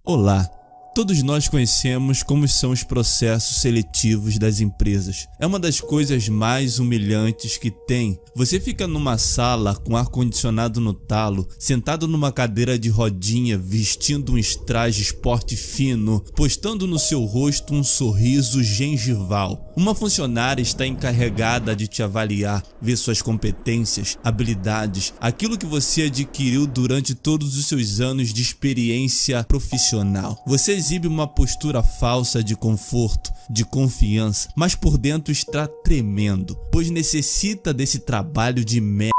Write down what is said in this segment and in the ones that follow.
Olá! Todos nós conhecemos como são os processos seletivos das empresas. É uma das coisas mais humilhantes que tem. Você fica numa sala com ar-condicionado no talo, sentado numa cadeira de rodinha, vestindo um traje esporte fino, postando no seu rosto um sorriso gengival. Uma funcionária está encarregada de te avaliar, ver suas competências, habilidades, aquilo que você adquiriu durante todos os seus anos de experiência profissional. Você exibe uma postura falsa de conforto, de confiança, mas por dentro está tremendo, pois necessita desse trabalho de merda.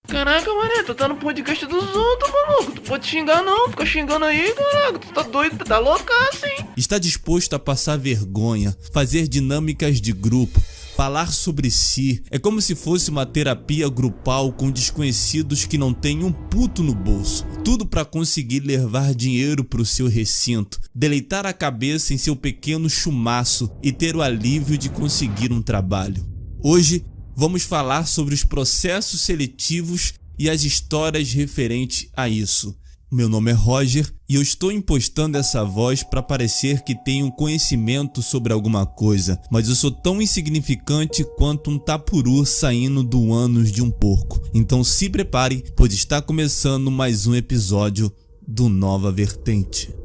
Caraca, mané, tu tá no podcast dos outros, maluco. Tu pode xingar não, fica xingando aí, caraca. Tu tá doido, tu tá loucaço, hein? Está disposto a passar vergonha, fazer dinâmicas de grupo, falar sobre si. É como se fosse uma terapia grupal com desconhecidos que não têm um puto no bolso. Tudo para conseguir levar dinheiro pro seu recinto, deleitar a cabeça em seu pequeno chumaço e ter o alívio de conseguir um trabalho. Hoje, vamos falar sobre os processos seletivos e as histórias referentes a isso. Meu nome é Roger e eu estou impostando essa voz para parecer que tenho conhecimento sobre alguma coisa, mas eu sou tão insignificante quanto um tapuru saindo do ânus de um porco. Então se prepare, pois está começando mais um episódio do Nova Vertente.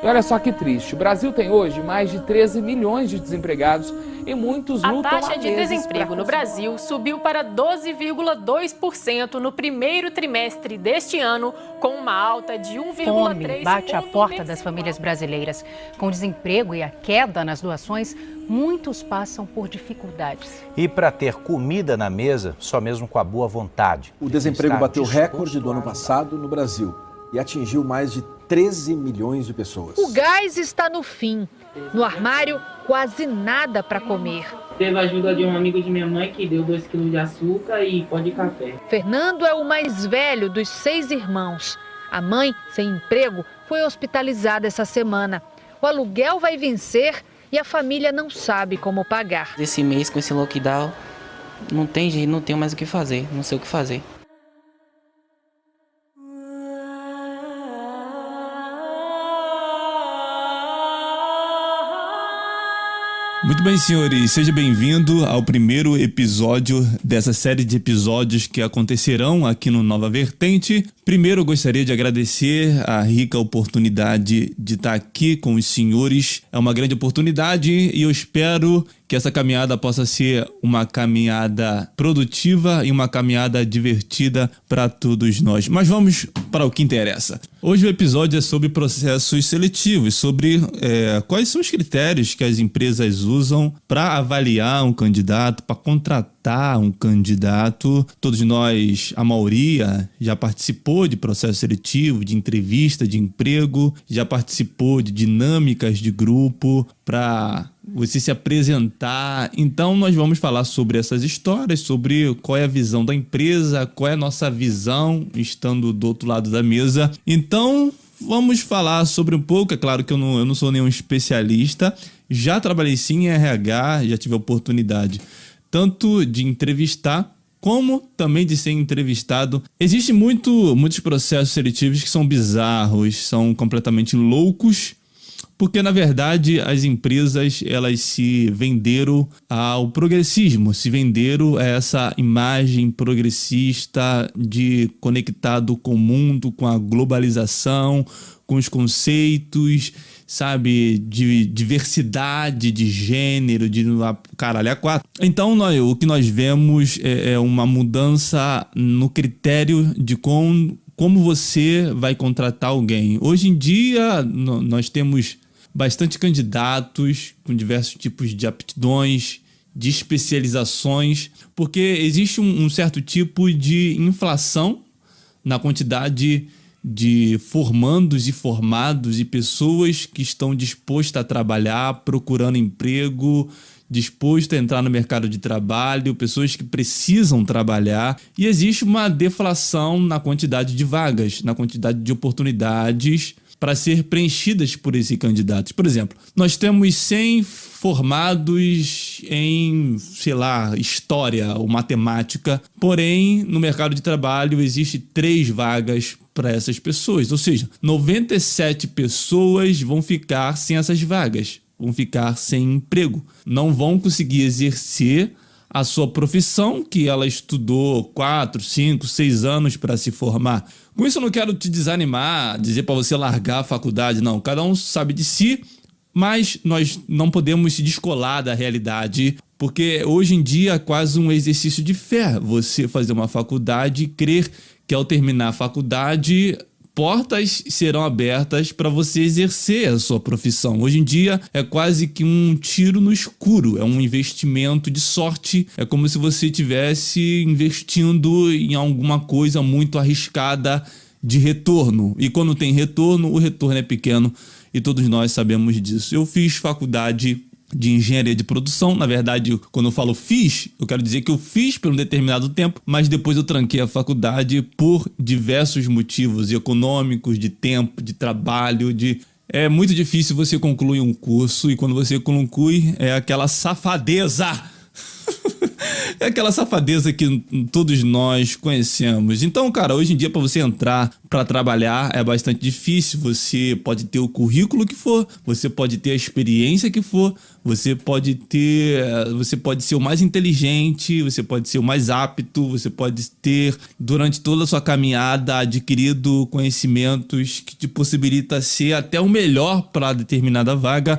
E olha só que triste, o Brasil tem hoje mais de 13 milhões de desempregados e muitos lutam A taxa de desemprego no Brasil subiu para 12,2% no primeiro trimestre deste ano, com uma alta de 1,3%. Fome bate à porta das famílias brasileiras. Com o desemprego e a queda nas doações, muitos passam por dificuldades. E para ter comida na mesa, só mesmo com a boa vontade. O desemprego bateu recorde do ano passado no Brasil e atingiu mais de 13 milhões de pessoas. O gás está no fim. No armário, quase nada para comer. Teve a ajuda de um amigo de minha mãe que deu 2 quilos de açúcar e pó de café. Fernando é o mais velho dos 6 irmãos. A mãe, sem emprego, foi hospitalizada essa semana. O aluguel vai vencer e a família não sabe como pagar. Esse mês, com esse lockdown, não tem jeito, não tenho mais o que fazer, não sei o que fazer. Muito bem, senhores, seja bem-vindo ao primeiro episódio dessa série de episódios que acontecerão aqui no Nova Vertente. Primeiro, eu gostaria de agradecer a rica oportunidade de estar aqui com os senhores. É uma grande oportunidade e eu espero que essa caminhada possa ser uma caminhada produtiva e uma caminhada divertida para todos nós. Mas vamos para o que interessa. Hoje o episódio é sobre processos seletivos, sobre quais são os critérios que as empresas usam para avaliar um candidato, para contratar um candidato. Todos nós, a maioria, já participou de processo seletivo, de entrevista de emprego, já participou de dinâmicas de grupo para você se apresentar. Então nós vamos falar sobre essas histórias, sobre qual é a visão da empresa, qual é a nossa visão estando do outro lado da mesa. Então vamos falar sobre um pouco. É claro que eu não sou nenhum especialista, já trabalhei sim em RH, já tive a oportunidade tanto de entrevistar como também de ser entrevistado. Existem muitos processos seletivos que são bizarros, são completamente loucos, porque na verdade as empresas elas se venderam ao progressismo, se venderam a essa imagem progressista de conectado com o mundo, com a globalização, com os conceitos, sabe, de diversidade, de gênero, de caralho a quatro. Então o que nós vemos é uma mudança no critério de como você vai contratar alguém. Hoje em dia nós temos bastante candidatos com diversos tipos de aptidões, de especializações, porque existe um certo tipo de inflação na quantidade de formandos e formados e pessoas que estão dispostas a trabalhar, procurando emprego, dispostas a entrar no mercado de trabalho, pessoas que precisam trabalhar, e existe uma deflação na quantidade de vagas, na quantidade de oportunidades para ser preenchidas por esses candidatos. Por exemplo, nós temos 100 formados em, sei lá, história ou matemática, porém, no mercado de trabalho existe 3 vagas para essas pessoas, ou seja, 97 pessoas vão ficar sem essas vagas, vão ficar sem emprego, não vão conseguir exercer a sua profissão que ela estudou 4, 5, 6 anos para se formar. Com isso eu não quero te desanimar, dizer para você largar a faculdade, não, cada um sabe de si, mas nós não podemos se descolar da realidade, porque hoje em dia é quase um exercício de fé você fazer uma faculdade e crer que ao terminar a faculdade portas serão abertas para você exercer a sua profissão. Hoje em dia é quase que um tiro no escuro, é um investimento de sorte, é como se você estivesse investindo em alguma coisa muito arriscada de retorno. E quando tem retorno, o retorno é pequeno e todos nós sabemos disso. Eu fiz faculdade de engenharia de produção. Na verdade, quando eu falo fiz, eu quero dizer que eu fiz por um determinado tempo, mas depois eu tranquei a faculdade por diversos motivos econômicos, de tempo, de trabalho, É muito difícil você concluir um curso e quando você conclui é aquela safadeza. É aquela safadeza que todos nós conhecemos. Então, cara, hoje em dia para você entrar para trabalhar é bastante difícil. Você pode ter o currículo que for, você pode ter a experiência que for, você pode ser o mais inteligente, você pode ser o mais apto, você pode ter durante toda a sua caminhada adquirido conhecimentos que te possibilita ser até o melhor para determinada vaga.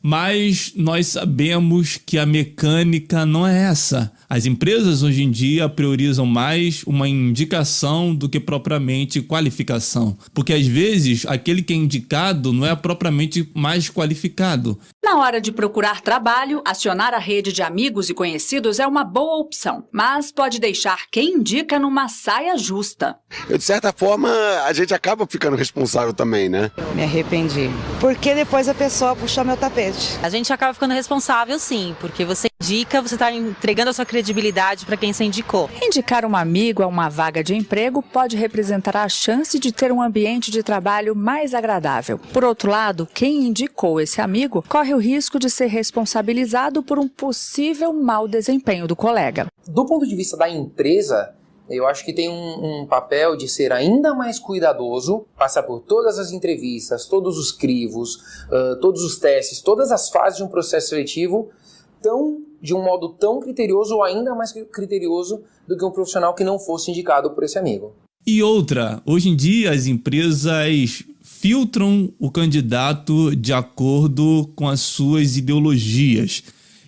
Mas nós sabemos que a mecânica não é essa. As empresas hoje em dia priorizam mais uma indicação do que propriamente qualificação. Porque às vezes aquele que é indicado não é propriamente mais qualificado. Na hora de procurar trabalho, acionar a rede de amigos e conhecidos é uma boa opção. Mas pode deixar quem indica numa saia justa. De certa forma, a gente acaba ficando responsável também, né? Me arrependi. Porque depois a pessoa puxou meu tapete. A gente acaba ficando responsável, sim, porque você indica, você está entregando a sua credibilidade para quem você indicou. Indicar um amigo a uma vaga de emprego pode representar a chance de ter um ambiente de trabalho mais agradável. Por outro lado, quem indicou esse amigo corre o risco de ser responsabilizado por um possível mau desempenho do colega. Do ponto de vista da empresa, eu acho que tem um papel de ser ainda mais cuidadoso, passar por todas as entrevistas, todos os crivos, todos os testes, todas as fases de um processo seletivo, de um modo tão criterioso ou ainda mais criterioso do que um profissional que não fosse indicado por esse amigo. E outra, hoje em dia as empresas filtram o candidato de acordo com as suas ideologias.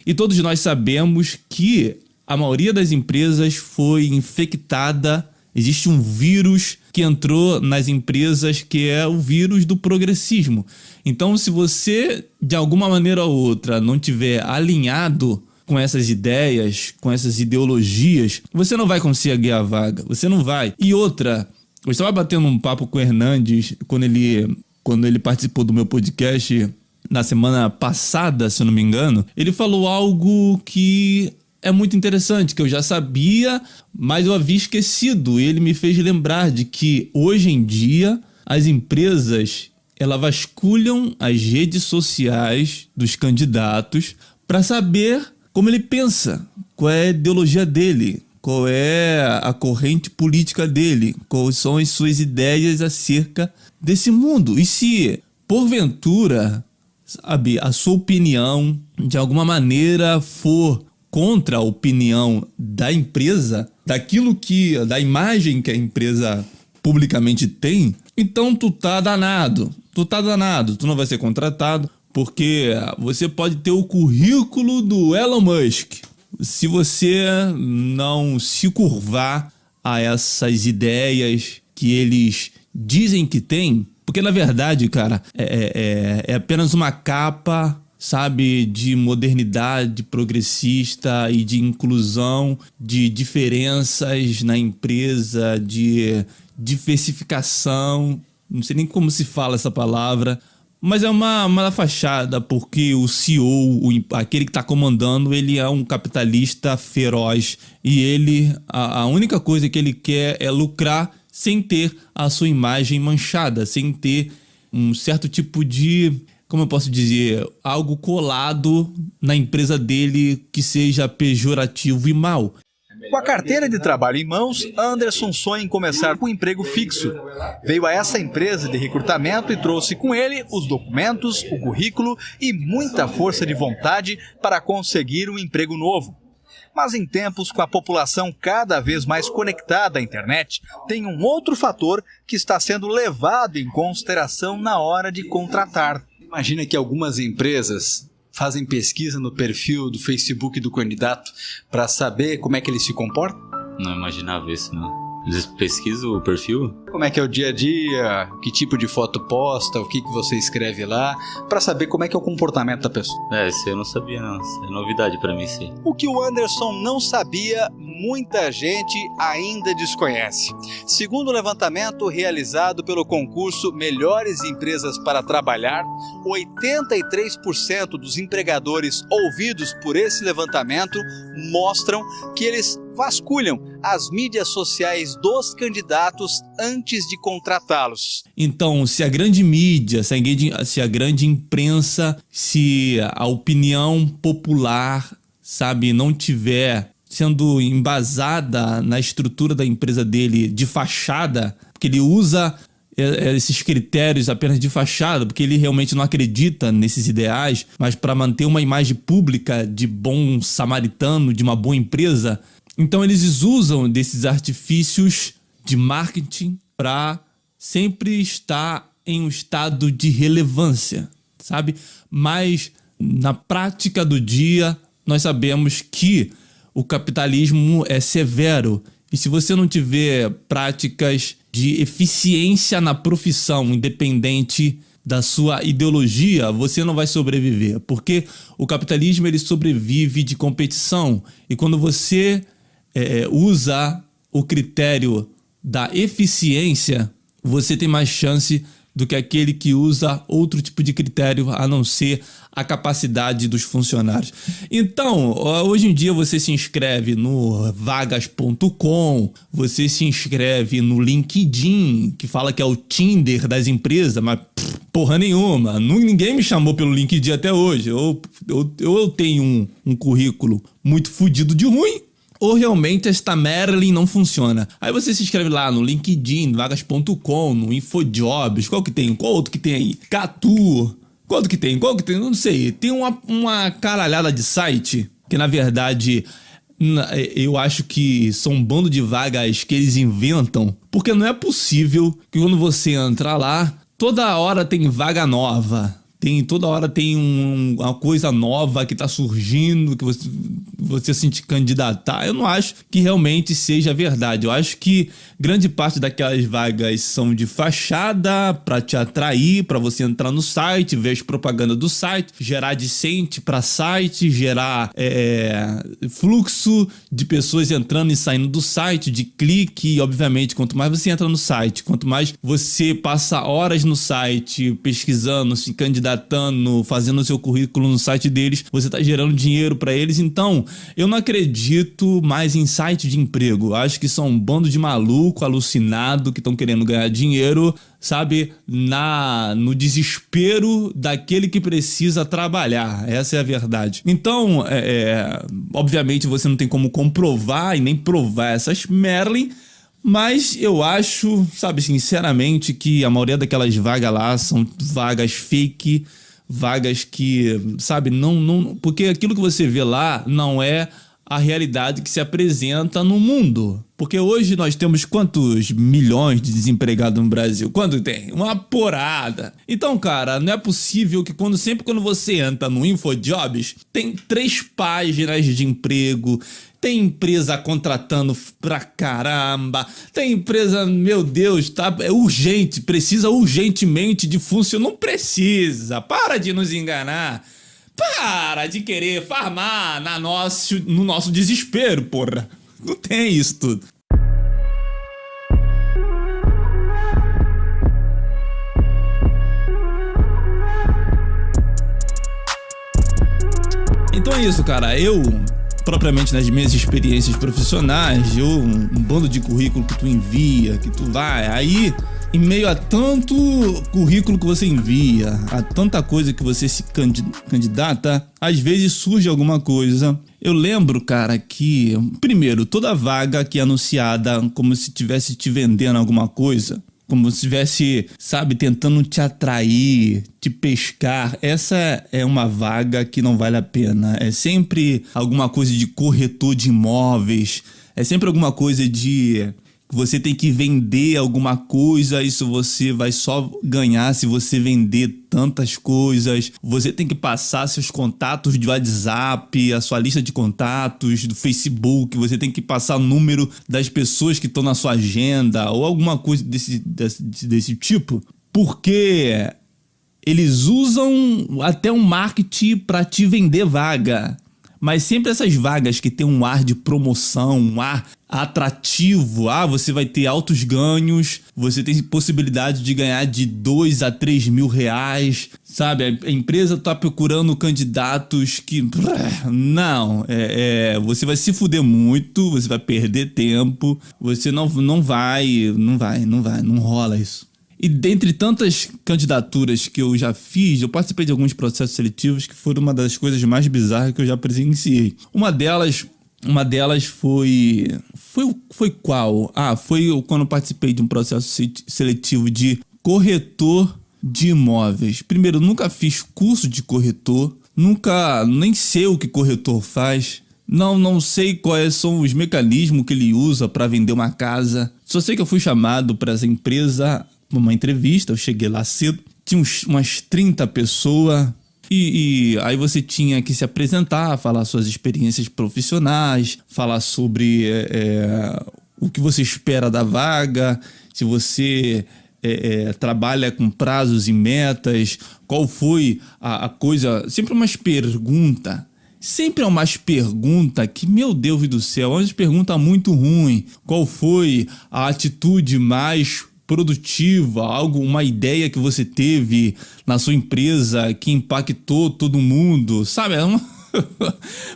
E todos nós sabemos que a maioria das empresas foi infectada. Existe um vírus que entrou nas empresas que é o vírus do progressismo. Então, se você, de alguma maneira ou outra, não tiver alinhado com essas ideias, com essas ideologias, você não vai conseguir a vaga. Você não vai. E outra, eu estava batendo um papo com o Hernandes quando ele participou do meu podcast na semana passada, se eu não me engano. Ele falou algo que é muito interessante, que eu já sabia, mas eu havia esquecido. Ele me fez lembrar de que hoje em dia as empresas elas vasculham as redes sociais dos candidatos para saber como ele pensa, qual é a ideologia dele, qual é a corrente política dele, quais são as suas ideias acerca desse mundo. E se, porventura, sabe, a sua opinião de alguma maneira for contra a opinião da empresa, da imagem que a empresa publicamente tem, então tu tá danado, tu não vai ser contratado, porque você pode ter o currículo do Elon Musk. Se você não se curvar a essas ideias que eles dizem que tem, porque na verdade, cara, é apenas uma capa, sabe, de modernidade progressista e de inclusão, de diferenças na empresa, de diversificação, não sei nem como se fala essa palavra, mas é uma fachada, porque o CEO, aquele que está comandando, ele é um capitalista feroz e ele, a única coisa que ele quer é lucrar sem ter a sua imagem manchada, sem ter um certo tipo de, como eu posso dizer, algo colado na empresa dele que seja pejorativo e mal. Com a carteira de trabalho em mãos, Anderson sonha em começar com um emprego fixo. Veio a essa empresa de recrutamento e trouxe com ele os documentos, o currículo e muita força de vontade para conseguir um emprego novo. Mas em tempos com a população cada vez mais conectada à internet, tem um outro fator que está sendo levado em consideração na hora de contratar. Imagina que algumas empresas fazem pesquisa no perfil do Facebook do candidato para saber como é que ele se comporta? Não imaginava isso, não. Eles pesquisam o perfil? Como é que é o dia a dia, que tipo de foto posta, o que você escreve lá, para saber como é que é o comportamento da pessoa. Isso eu não sabia, não. Isso é novidade para mim, sim. O que o Anderson não sabia, muita gente ainda desconhece. Segundo o levantamento realizado pelo concurso Melhores Empresas para Trabalhar, 83% dos empregadores ouvidos por esse levantamento mostram que eles vasculham as mídias sociais dos candidatos antes de contratá-los. Então, se a grande mídia, se a grande imprensa, se a opinião popular, sabe, não tiver sendo embasada na estrutura da empresa dele de fachada, porque ele usa esses critérios apenas de fachada, porque ele realmente não acredita nesses ideais, mas para manter uma imagem pública de bom samaritano, de uma boa empresa. Então eles usam desses artifícios de marketing para sempre estar em um estado de relevância, sabe? Mas na prática do dia, nós sabemos que o capitalismo é severo. E se você não tiver práticas de eficiência na profissão, independente da sua ideologia, você não vai sobreviver. Porque o capitalismo ele sobrevive de competição. E quando você usa o critério da eficiência, você tem mais chance do que aquele que usa outro tipo de critério, a não ser a capacidade dos funcionários. Então, hoje em dia você se inscreve no vagas.com, você se inscreve no LinkedIn, que fala que é o Tinder das empresas, mas porra nenhuma. Ninguém me chamou pelo LinkedIn até hoje. Eu tenho um currículo muito fodido de ruim, ou realmente esta Merlin não funciona. Aí você se inscreve lá no LinkedIn, no vagas.com, no InfoJobs, qual outro que tem aí? Catu, qual outro que tem? Não sei. Tem uma caralhada de site que, na verdade, eu acho que são um bando de vagas que eles inventam, porque não é possível que quando você entra lá, toda hora tem vaga nova. Toda hora tem uma coisa nova que está surgindo, que você se candidatar. Eu não acho que realmente seja verdade. Eu acho que grande parte daquelas vagas são de fachada para te atrair, para você entrar no site, ver as propagandas do site, gerar adicente para site, gerar fluxo de pessoas entrando e saindo do site, de clique. E, obviamente, quanto mais você entra no site, quanto mais você passa horas no site pesquisando, se candidatando, fazendo o seu currículo no site deles, você está gerando dinheiro para eles. Então, eu não acredito mais em site de emprego. Eu acho que são um bando de maluco, alucinado, que estão querendo ganhar dinheiro, sabe, no desespero daquele que precisa trabalhar. Essa é a verdade. Então, obviamente você não tem como comprovar e nem provar essas Merlin, mas eu acho, sabe, sinceramente, que a maioria daquelas vagas lá são vagas fake, vagas que, sabe, não, porque aquilo que você vê lá não é a realidade que se apresenta no mundo. Porque hoje nós temos quantos milhões de desempregados no Brasil? Quanto tem? Uma porrada. Então, cara, não é possível que sempre quando você entra no InfoJobs, tem 3 páginas de emprego, tem empresa contratando pra caramba, tem empresa, meu Deus, é urgente, precisa urgentemente de funcionário. Não precisa, para de nos enganar. Para de querer farmar no nosso desespero, porra. Não tem isso tudo. Então é isso, cara. Eu, propriamente nas minhas experiências profissionais, um bando de currículo que tu envia, que tu vai, aí Em meio a tanto currículo que você envia, a tanta coisa que você se candidata, às vezes surge alguma coisa. Eu lembro, cara, que, primeiro, toda vaga que é anunciada como se estivesse te vendendo alguma coisa, como se estivesse, sabe, tentando te atrair, te pescar, essa é uma vaga que não vale a pena. É sempre alguma coisa de corretor de imóveis, é sempre alguma coisa de... Você tem que vender alguma coisa, isso você vai só ganhar se você vender tantas coisas. Você tem que passar seus contatos de WhatsApp, a sua lista de contatos do Facebook. Você tem que passar o número das pessoas que estão na sua agenda ou alguma coisa desse tipo. Porque eles usam até um marketing para te vender vaga. Mas sempre essas vagas que tem um ar de promoção, um ar atrativo. Você vai ter altos ganhos, você tem possibilidade de ganhar de 2 a 3 mil reais, sabe? A empresa tá procurando candidatos que... Não, você vai se fuder muito, você vai perder tempo, você não rola isso. E dentre tantas candidaturas que eu já fiz, eu participei de alguns processos seletivos que foram uma das coisas mais bizarras que eu já presenciei. Uma delas foi qual? Foi quando eu participei de um processo seletivo de corretor de imóveis. Primeiro, eu nunca fiz curso de corretor, nem sei o que corretor faz. Não sei quais são os mecanismos que ele usa para vender uma casa. Só sei que eu fui chamado para essa empresa, uma entrevista, eu cheguei lá cedo, tinha umas 30 pessoas e aí você tinha que se apresentar, falar suas experiências profissionais, falar sobre o que você espera da vaga, se você trabalha com prazos e metas, qual foi a coisa, sempre umas perguntas. Sempre é umas perguntas que, meu Deus do céu, umas perguntas muito ruins. Qual foi a atitude mais produtiva, uma ideia que você teve na sua empresa que impactou todo mundo, sabe?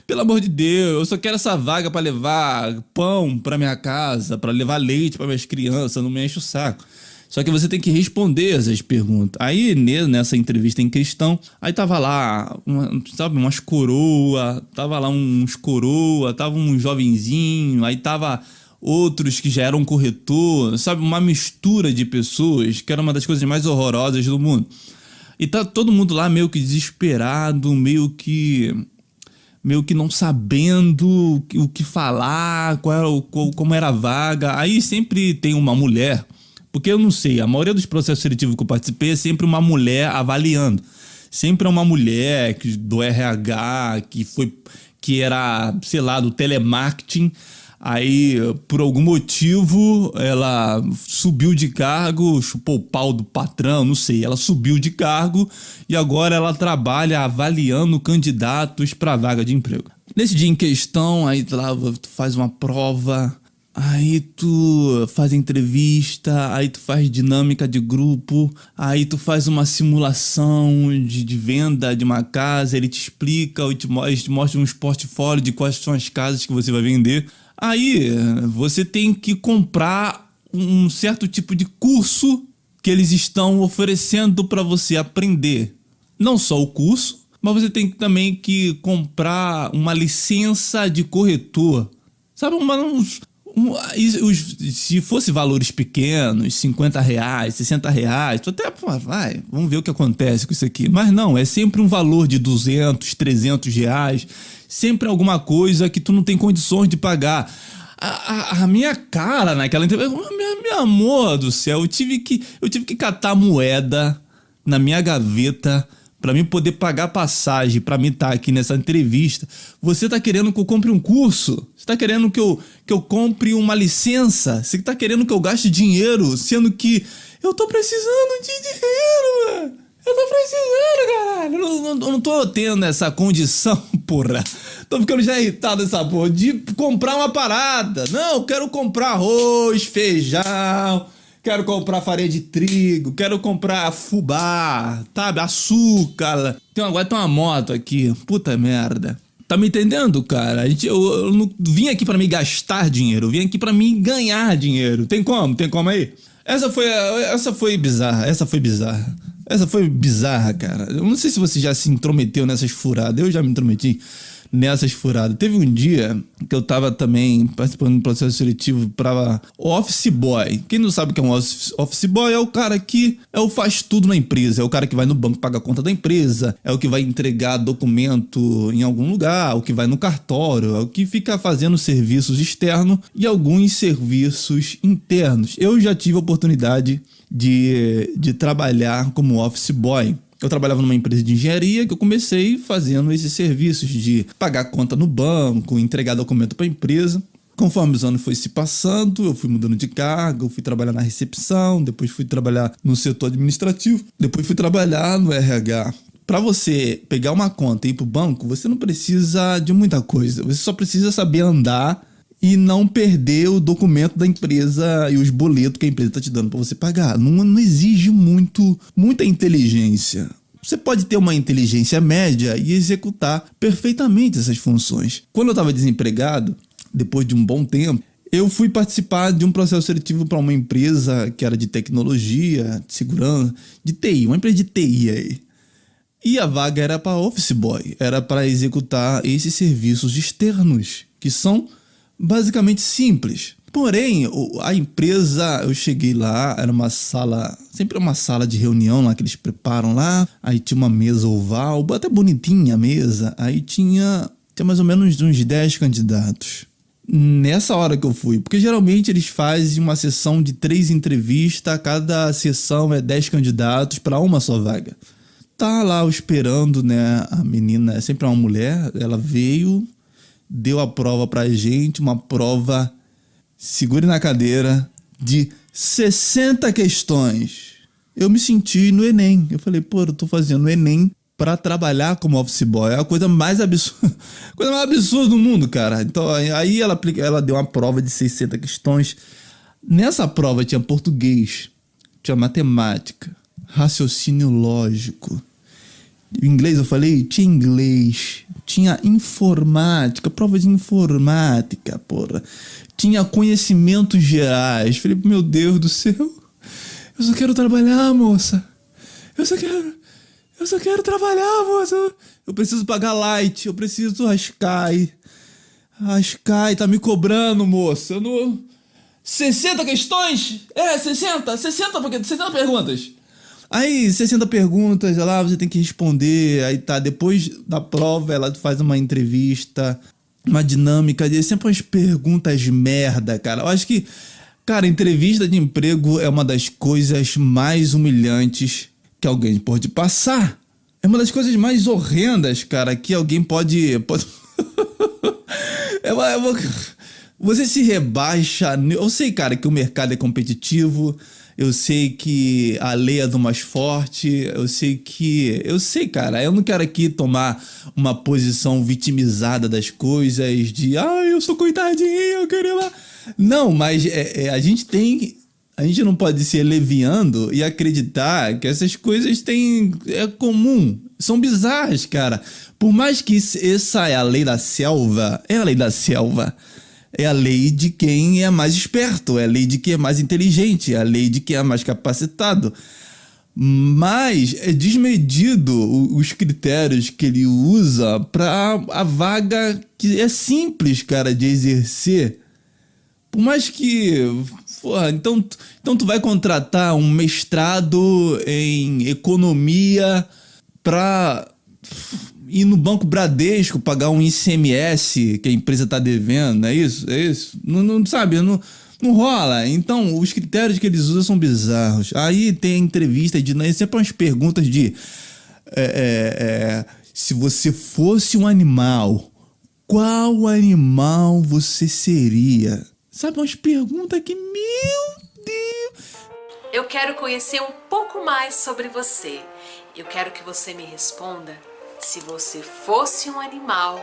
Pelo amor de Deus, eu só quero essa vaga para levar pão para minha casa, para levar leite para minhas crianças, não me enche o saco. Só que você tem que responder essas perguntas. Aí, nessa entrevista em questão, aí tava lá, umas coroa, tava um jovenzinho, aí tava outros que já eram corretor, sabe? Uma mistura de pessoas, que era uma das coisas mais horrorosas do mundo. E tá todo mundo lá meio que desesperado, meio que não sabendo o que falar, como era a vaga. Aí sempre tem uma mulher, porque eu não sei, a maioria dos processos seletivos que eu participei é sempre uma mulher avaliando. Sempre é uma mulher do RH, que era, sei lá, do telemarketing. Aí, por algum motivo, ela subiu de cargo, chupou o pau do patrão, não sei. Ela subiu de cargo e agora ela trabalha avaliando candidatos para vaga de emprego. Nesse dia em questão, aí tu faz uma prova, aí tu faz entrevista, aí tu faz dinâmica de grupo, aí tu faz uma simulação de venda de uma casa, ele te explica, ele te mostra uns portfólios de quais são as casas que você vai vender. Aí você tem que comprar um certo tipo de curso que eles estão oferecendo para você aprender. Não só o curso, mas você tem também que comprar uma licença de corretor. Sabe, se fosse valores pequenos, 50 reais, 60 reais, tu até, vamos ver o que acontece com isso aqui. Mas não, é sempre um valor de 200, 300 reais, sempre alguma coisa que tu não tem condições de pagar. A minha cara naquela entrevista, meu amor do céu, eu tive que catar moeda na minha gaveta para mim poder pagar passagem, para mim estar aqui nessa entrevista. Você tá querendo que eu compre um curso? Você tá querendo que eu compre uma licença? Você tá querendo que eu gaste dinheiro, sendo que eu tô precisando de dinheiro, mano. Eu tô precisando, caralho. Eu não tô tendo essa condição, porra. Tô ficando já irritado dessa porra de comprar uma parada. Não, eu quero comprar arroz, feijão, quero comprar farinha de trigo, quero comprar fubá, sabe, açúcar. Agora tem uma moto aqui, puta merda. Tá me entendendo, cara? Eu não vim aqui pra me gastar dinheiro, eu vim aqui pra me ganhar dinheiro. Tem como? Tem como aí? Essa foi bizarra. Essa foi bizarra, cara. Eu não sei se você já se intrometeu nessas furadas. Eu já me intrometi nessas furadas. Teve um dia que eu tava também participando do processo seletivo para office boy. Quem não sabe o que é um office boy é o cara que faz tudo na empresa. É o cara que vai no banco pagar a conta da empresa. É o que vai entregar documento em algum lugar. O que vai no cartório. É o que fica fazendo serviços externos e alguns serviços internos. Eu já tive a oportunidade de trabalhar como office boy. Eu trabalhava numa empresa de engenharia que eu comecei fazendo esses serviços de pagar conta no banco, entregar documento para a empresa. Conforme os anos foi se passando, eu fui mudando de cargo, eu fui trabalhar na recepção, depois fui trabalhar no setor administrativo, depois fui trabalhar no RH. Para você pegar uma conta e ir para o banco, você não precisa de muita coisa. Você só precisa saber andar e não perder o documento da empresa e os boletos que a empresa está te dando para você pagar. Não exige muita inteligência. Você pode ter uma inteligência média e executar perfeitamente essas funções. Quando eu estava desempregado, depois de um bom tempo, eu fui participar de um processo seletivo para uma empresa que era de tecnologia, de segurança, de TI, uma empresa de TI aí. E a vaga era para office boy, era para executar esses serviços externos, que são basicamente simples. Porém, a empresa, eu cheguei lá, era uma sala, sempre uma sala de reunião lá que eles preparam lá. Aí tinha uma mesa oval, até bonitinha a mesa. Aí tinha mais ou menos uns 10 candidatos. Nessa hora que eu fui, porque geralmente eles fazem uma sessão de 3 entrevistas, cada sessão é 10 candidatos para uma só vaga. Tá lá esperando, né, a menina, é sempre uma mulher, ela veio, deu a prova pra gente, uma prova, segure na cadeira, de 60 questões. Eu me senti no Enem. Eu falei, pô, eu tô fazendo o Enem pra trabalhar como office boy. É a coisa mais absurda, do mundo, cara. Então, aí ela deu uma prova de 60 questões. Nessa prova tinha português, tinha matemática, raciocínio lógico. Em inglês eu falei, tinha inglês, tinha informática, prova de informática, porra. Tinha conhecimentos gerais. Falei, meu Deus do céu, eu só quero trabalhar, moça. Eu só quero trabalhar, moça. Eu preciso pagar light, eu preciso Ascai. Ascai tá me cobrando, moça. Eu não... 60 questões? 60 perguntas. Aí, 60 perguntas, lá você tem que responder. Aí tá, depois da prova, ela faz uma entrevista, uma dinâmica, sempre umas perguntas merda, cara. Eu acho que, cara, entrevista de emprego é uma das coisas mais humilhantes que alguém pode passar. É uma das coisas mais horrendas, cara, que alguém pode... Você se rebaixa. Eu sei, cara, que o mercado é competitivo. Eu sei que a lei é do mais forte. Eu sei, cara, eu não quero aqui tomar uma posição vitimizada das coisas, de eu sou coitadinho, eu queria lá. Não, mas a gente não pode se leviando e acreditar que essas coisas é comum. São bizarras, cara. Por mais que essa é a lei da selva, é a lei da selva. É a lei de quem é mais esperto, é a lei de quem é mais inteligente, é a lei de quem é mais capacitado. Mas é desmedido os critérios que ele usa para a vaga que é simples, cara, de exercer. Por mais que... Porra, então tu vai contratar um mestrado em economia para ir no Banco Bradesco pagar um ICMS que a empresa tá devendo, é isso? Não sabe, não rola. Então, os critérios que eles usam são bizarros. Aí tem a entrevista de sempre umas perguntas de se você fosse um animal, qual animal você seria? Sabe, umas perguntas que, meu Deus... Eu quero conhecer um pouco mais sobre você. Eu quero que você me responda. Se você fosse um animal,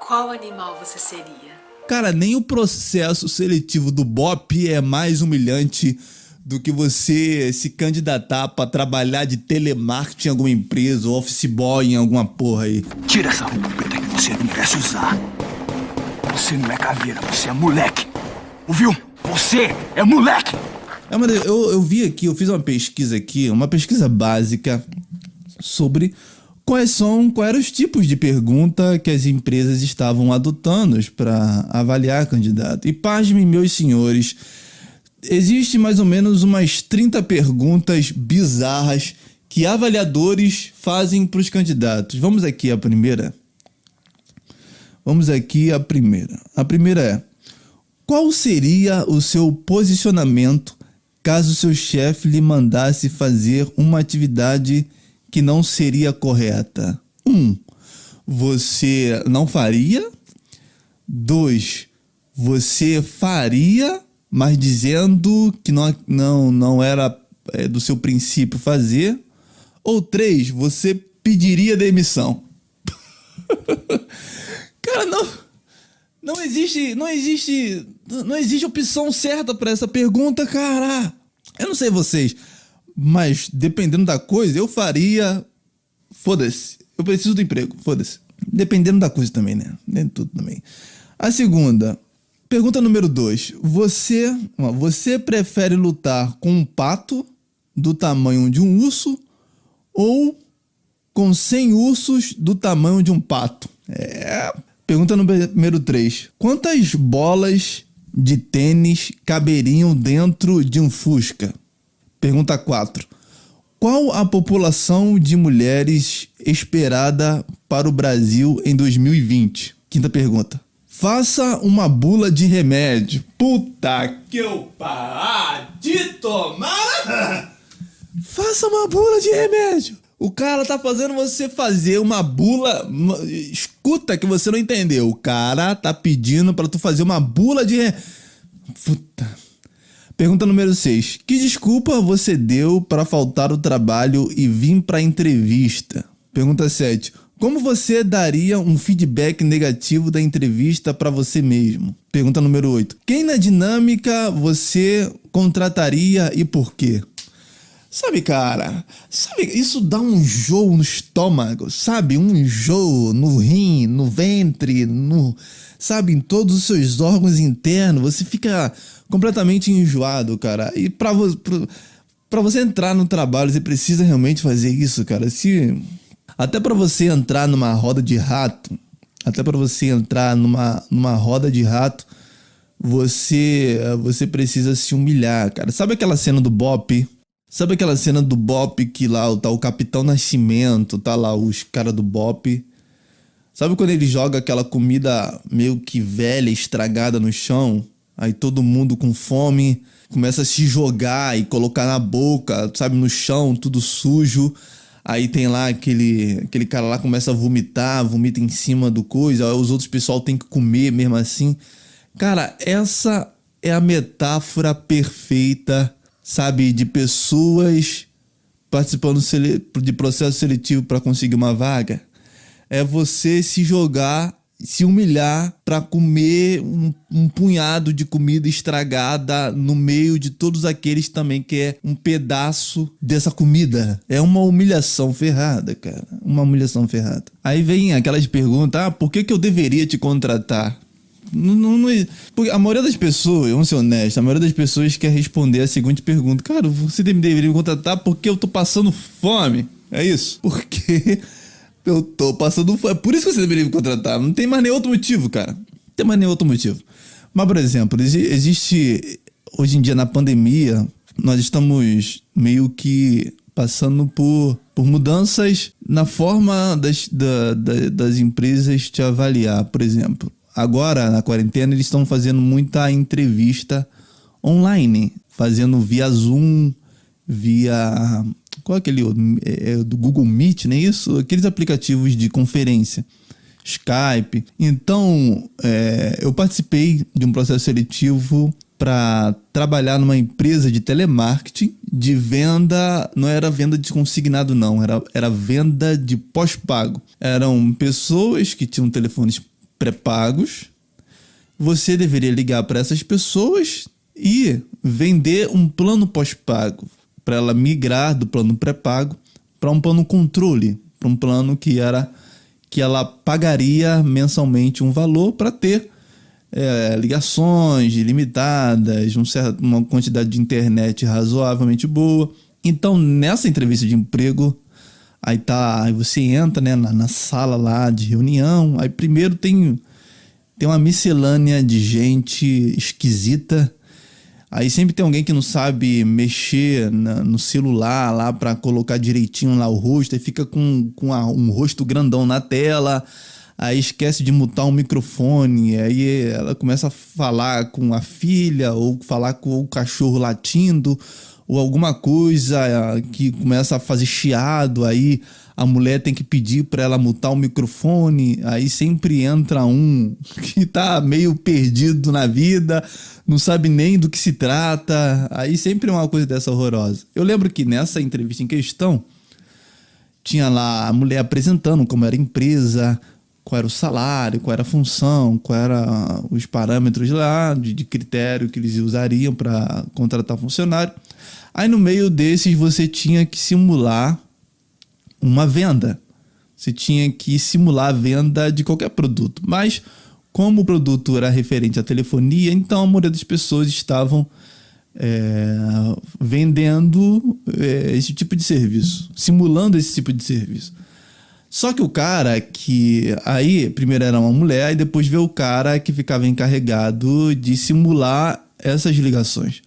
qual animal você seria? Cara, nem o processo seletivo do BOP é mais humilhante do que você se candidatar pra trabalhar de telemarketing em alguma empresa, ou office boy em alguma porra aí. Tira essa roupa preta que você não merece usar. Você não é caveira, você é moleque. Ouviu? Você é moleque! Eu vi aqui, eu fiz uma pesquisa aqui, uma pesquisa básica sobre quais eram os tipos de pergunta que as empresas estavam adotando para avaliar candidato. E pasmem, meus senhores, existe mais ou menos umas 30 perguntas bizarras que avaliadores fazem para os candidatos. Vamos aqui a primeira. A primeira é: qual seria o seu posicionamento caso seu chefe lhe mandasse fazer uma atividade que não seria correta? 1. Você não faria? 2. Você faria, mas dizendo que não era do seu princípio fazer? Ou 3. Você pediria demissão? Cara, não existe opção certa para essa pergunta, cara. Eu não sei vocês, mas dependendo da coisa, eu faria. Foda-se. Eu preciso do emprego. Foda-se. Dependendo da coisa também, né? Nem tudo também. A segunda. Pergunta número 2. Você prefere lutar com um pato do tamanho de um urso ou com 100 ursos do tamanho de um pato? Pergunta número 3. Quantas bolas de tênis caberiam dentro de um Fusca? Pergunta 4. Qual a população de mulheres esperada para o Brasil em 2020? Quinta pergunta. Faça uma bula de remédio. Puta que eu parar de tomar. Faça uma bula de remédio. O cara tá fazendo você fazer uma bula. Escuta que você não entendeu. O cara tá pedindo pra tu fazer uma bula de... Puta. Pergunta número 6. Que desculpa você deu pra faltar ao trabalho e vir pra entrevista? Pergunta 7. Como você daria um feedback negativo da entrevista pra você mesmo? Pergunta número 8. Quem na dinâmica você contrataria e por quê? Sabe, cara, isso dá um enjoo no estômago, sabe? Um enjoo no rim, no ventre, sabe? Em todos os seus órgãos internos. Você fica completamente enjoado, cara. E pra você entrar no trabalho, você precisa realmente fazer isso, cara. Até pra você entrar numa roda de rato, você precisa se humilhar, cara. Sabe aquela cena do Bop? Que lá tá o Capitão Nascimento, tá lá os caras do Bop. Sabe quando ele joga aquela comida meio que velha, estragada no chão? Aí todo mundo com fome começa a se jogar e colocar na boca, sabe, no chão, tudo sujo. Aí tem lá aquele cara lá começa a vomita em cima do coisa. Aí os outros pessoal tem que comer mesmo assim. Cara, essa é a metáfora perfeita, sabe, de pessoas participando de processo seletivo para conseguir uma vaga. É você se jogar, se humilhar para comer um punhado de comida estragada no meio de todos aqueles também que é um pedaço dessa comida. É uma humilhação ferrada, cara. Uma humilhação ferrada. Aí vem aquelas perguntas, por que eu deveria te contratar? Porque a maioria das pessoas, vamos ser honestos, a maioria das pessoas quer responder a seguinte pergunta: cara, você deveria me contratar porque eu tô passando fome. É isso? Porque eu tô passando fome. É por isso que você deveria me contratar. Não tem mais nenhum outro motivo, cara. Não tem mais nenhum outro motivo. Mas, por exemplo, existe hoje em dia na pandemia, nós estamos meio que passando por mudanças na forma das empresas te avaliar, por exemplo. Agora, na quarentena, eles estão fazendo muita entrevista online. Fazendo via Zoom, via... Qual é aquele outro? Do Google Meet, não é isso? Aqueles aplicativos de conferência. Skype. Então, eu participei de um processo seletivo para trabalhar numa empresa de telemarketing, de venda... Não era venda de consignado, não. Era venda de pós-pago. Eram pessoas que tinham telefones pré-pagos. Você deveria ligar para essas pessoas e vender um plano pós-pago para ela migrar do plano pré-pago para um plano controle, para um plano que ela pagaria mensalmente um valor para ter ligações ilimitadas, uma quantidade de internet razoavelmente boa. Então, nessa entrevista de emprego, aí você entra, né, na sala lá de reunião, aí primeiro tem uma miscelânea de gente esquisita. Aí sempre tem alguém que não sabe mexer no celular lá para colocar direitinho lá o rosto, aí fica com um rosto grandão na tela, aí esquece de mutar o microfone, aí ela começa a falar com a filha, ou falar com o cachorro latindo, ou alguma coisa que começa a fazer chiado, aí a mulher tem que pedir para ela mutar o microfone, aí sempre entra um que tá meio perdido na vida, não sabe nem do que se trata, aí sempre é uma coisa dessa horrorosa. Eu lembro que nessa entrevista em questão, tinha lá a mulher apresentando como era a empresa, qual era o salário, qual era a função, qual era os parâmetros lá de critério que eles usariam para contratar funcionário. Aí no meio desses você tinha que simular uma venda. Você tinha que simular a venda de qualquer produto. Mas como o produto era referente à telefonia, então a maioria das pessoas estavam vendendo esse tipo de serviço, simulando esse tipo de serviço. Só que o cara que... Aí, primeiro era uma mulher, e depois veio o cara que ficava encarregado de simular essas ligações.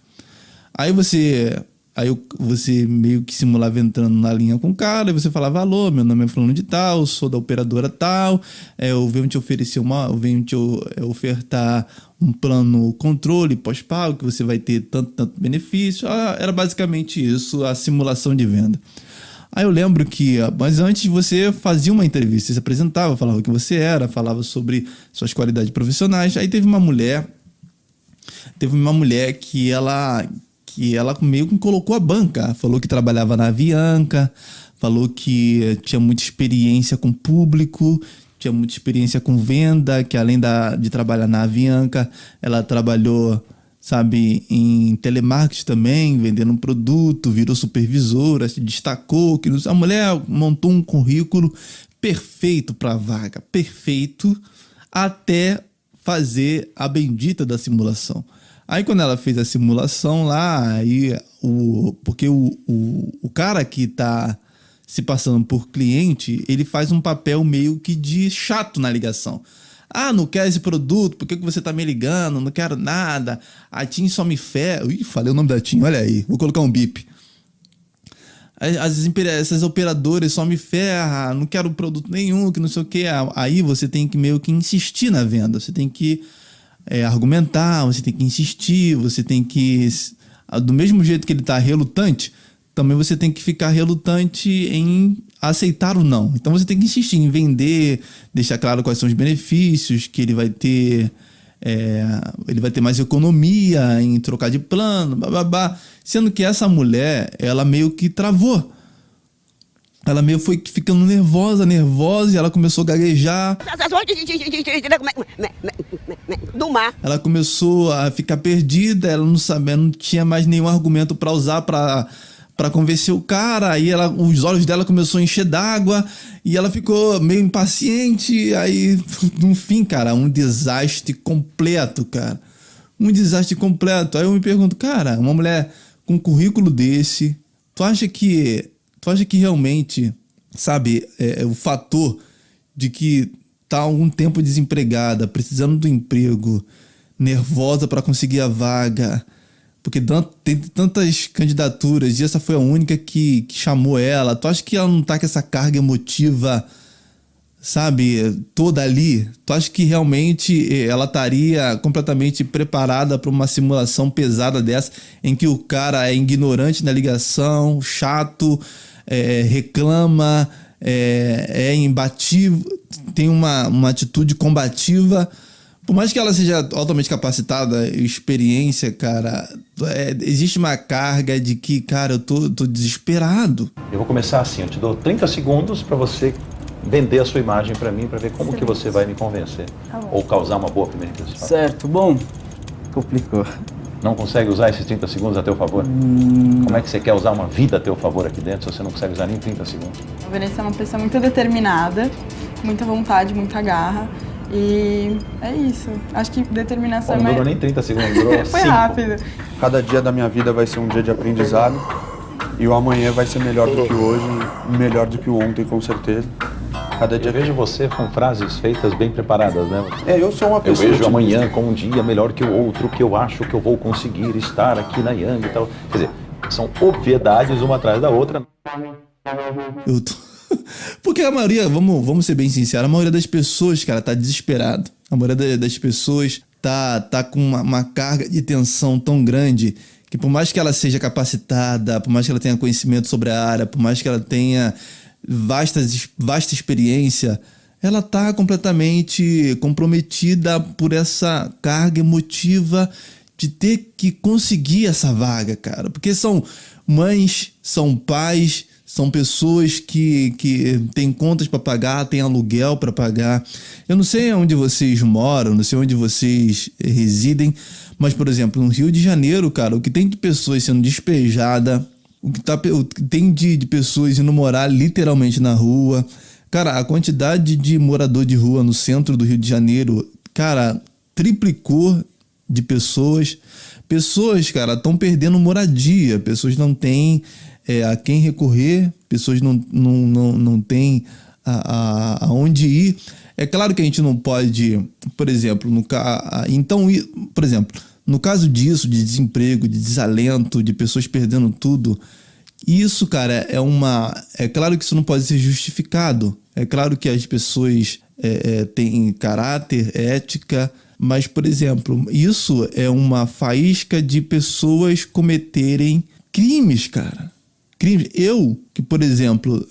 Aí você meio que simulava entrando na linha com o cara, e você falava: alô, meu nome é fulano de tal, sou da operadora tal, eu venho te oferecer ofertar um plano controle pós-pago, que você vai ter tanto benefício. Era basicamente isso, a simulação de venda. Aí eu lembro que, mas antes você fazia uma entrevista, você se apresentava, falava o que você era, falava sobre suas qualidades profissionais. Aí teve uma mulher que ela meio que colocou a banca, falou que trabalhava na Avianca, falou que tinha muita experiência com público, tinha muita experiência com venda, que além de trabalhar na Avianca, ela trabalhou, sabe, em telemarketing também, vendendo um produto, virou supervisora, se destacou. A mulher montou um currículo perfeito para a vaga, perfeito, até fazer a bendita da simulação. Aí quando ela fez a simulação lá, porque o cara que tá se passando por cliente, ele faz um papel meio que de chato na ligação. Não quero esse produto, por que você tá me ligando? Não quero nada. A TIM só me ferra. Falei o nome da TIM, olha aí, vou colocar um bip. Essas operadoras só me ferram, não quero produto nenhum, que não sei o que. Aí você tem que meio que insistir na venda, você tem que argumentar, você tem que insistir, você tem que... Do mesmo jeito que ele tá relutante, também você tem que ficar relutante em aceitar o não. Então você tem que insistir em vender, deixar claro quais são os benefícios, que ele vai ter mais economia em trocar de plano, bababá. Sendo que essa mulher, ela meio que travou. Ela meio foi ficando nervosa, e ela começou a gaguejar. Ela começou a ficar perdida, ela não tinha mais nenhum argumento para usar para convencer o cara. Aí os olhos dela começaram a encher d'água e ela ficou meio impaciente. Aí, no fim, cara, um desastre completo, cara. Um desastre completo. Aí eu me pergunto, cara, uma mulher com um currículo desse, tu acha que realmente, sabe, o fator de que tá há algum tempo desempregada, precisando do emprego, nervosa para conseguir a vaga, porque tem tantas candidaturas e essa foi a única que chamou ela. Tu acha que ela não tá com essa carga emotiva, sabe, toda ali? Tu acha que realmente ela estaria completamente preparada para uma simulação pesada dessa, em que o cara é ignorante na ligação, chato, reclama, é imbatível, tem uma atitude combativa? Por mais que ela seja altamente capacitada, experiência, cara, existe uma carga de que, cara, eu tô desesperado. Eu vou começar assim, eu te dou 30 segundos para você vender a sua imagem para mim, para ver como que você vai me convencer. Ou causar uma boa primeira impressão. Certo, bom, complicou. Não consegue usar esses 30 segundos a teu favor? Como é que você quer usar uma vida a teu favor aqui dentro se você não consegue usar nem 30 segundos? A Vanessa é uma pessoa muito determinada, muita vontade, muita garra. E é isso. Acho que determinação Não durou nem 30 segundos, durou Foi 5. rápido. Cada dia da minha vida vai ser um dia de aprendizado e o amanhã vai ser melhor do que hoje, melhor do que o ontem, com certeza. Cada dia eu vejo você com frases feitas bem preparadas, né? Eu sou uma pessoa... Eu vejo amanhã como um dia melhor que o outro, que eu acho que eu vou conseguir estar aqui na Yang e tal. Quer dizer, são obviedades uma atrás da outra. Porque a maioria, vamos ser bem sinceros, a maioria das pessoas, cara, tá desesperado. A maioria das pessoas tá com uma carga de tensão tão grande que por mais que ela seja capacitada, por mais que ela tenha conhecimento sobre a área, por mais que ela tenha vasta experiência, ela tá completamente comprometida por essa carga emotiva de ter que conseguir essa vaga, cara. Porque são mães, são pais, são pessoas que têm contas para pagar, têm aluguel para pagar. Eu não sei onde vocês moram, não sei onde vocês residem, mas, por exemplo, no Rio de Janeiro, cara, o que tem de pessoas sendo despejadas, o que tem de pessoas indo morar literalmente na rua. Cara, a quantidade de morador de rua no centro do Rio de Janeiro, cara, triplicou de pessoas. Pessoas, cara, estão perdendo moradia, pessoas não têm a quem recorrer, pessoas não têm aonde ir. É claro que a gente não pode, por exemplo, no caso disso, de desemprego, de desalento, de pessoas perdendo tudo, isso, cara, é claro que isso não pode ser justificado. É claro que as pessoas têm caráter, ética, mas, por exemplo, isso é uma faísca de pessoas cometerem crimes, cara. Crimes. Que, por exemplo,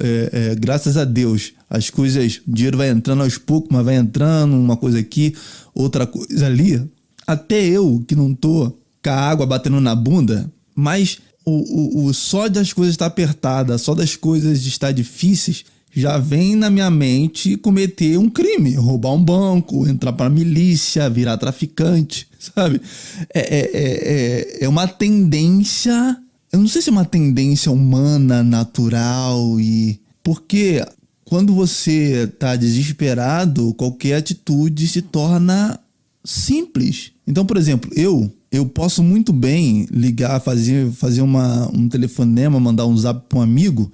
graças a Deus, as coisas, o dinheiro vai entrando aos poucos, mas vai entrando, uma coisa aqui, outra coisa ali. Até eu, que não tô com a água batendo na bunda, mas o só das coisas estar apertadas, só das coisas estar difíceis, já vem na minha mente cometer um crime, roubar um banco, entrar pra milícia, virar traficante, sabe? É uma tendência, eu não sei se é uma tendência humana, natural, porque quando você tá desesperado, qualquer atitude se torna simples. Então, por exemplo, eu posso muito bem ligar, fazer um telefonema, mandar um zap para um amigo,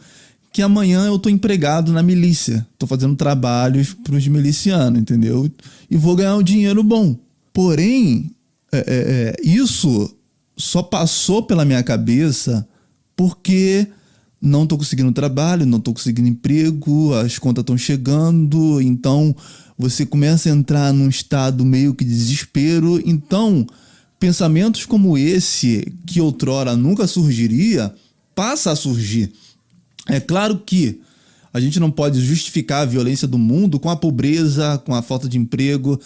que amanhã eu tô empregado na milícia, tô fazendo trabalhos pros milicianos, entendeu? E vou ganhar um dinheiro bom. Porém, isso só passou pela minha cabeça porque não tô conseguindo trabalho, não tô conseguindo emprego, as contas estão chegando, então você começa a entrar num estado meio que de desespero. Então, pensamentos como esse, que outrora nunca surgiria, passa a surgir. É claro que a gente não pode justificar a violência do mundo com a pobreza, com a falta de emprego,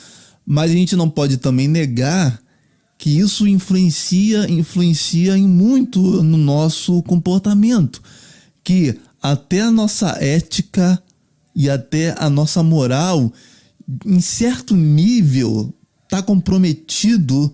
mas a gente não pode também negar que isso influencia em muito no nosso comportamento, que até a nossa ética e até a nossa moral, em certo nível, está comprometido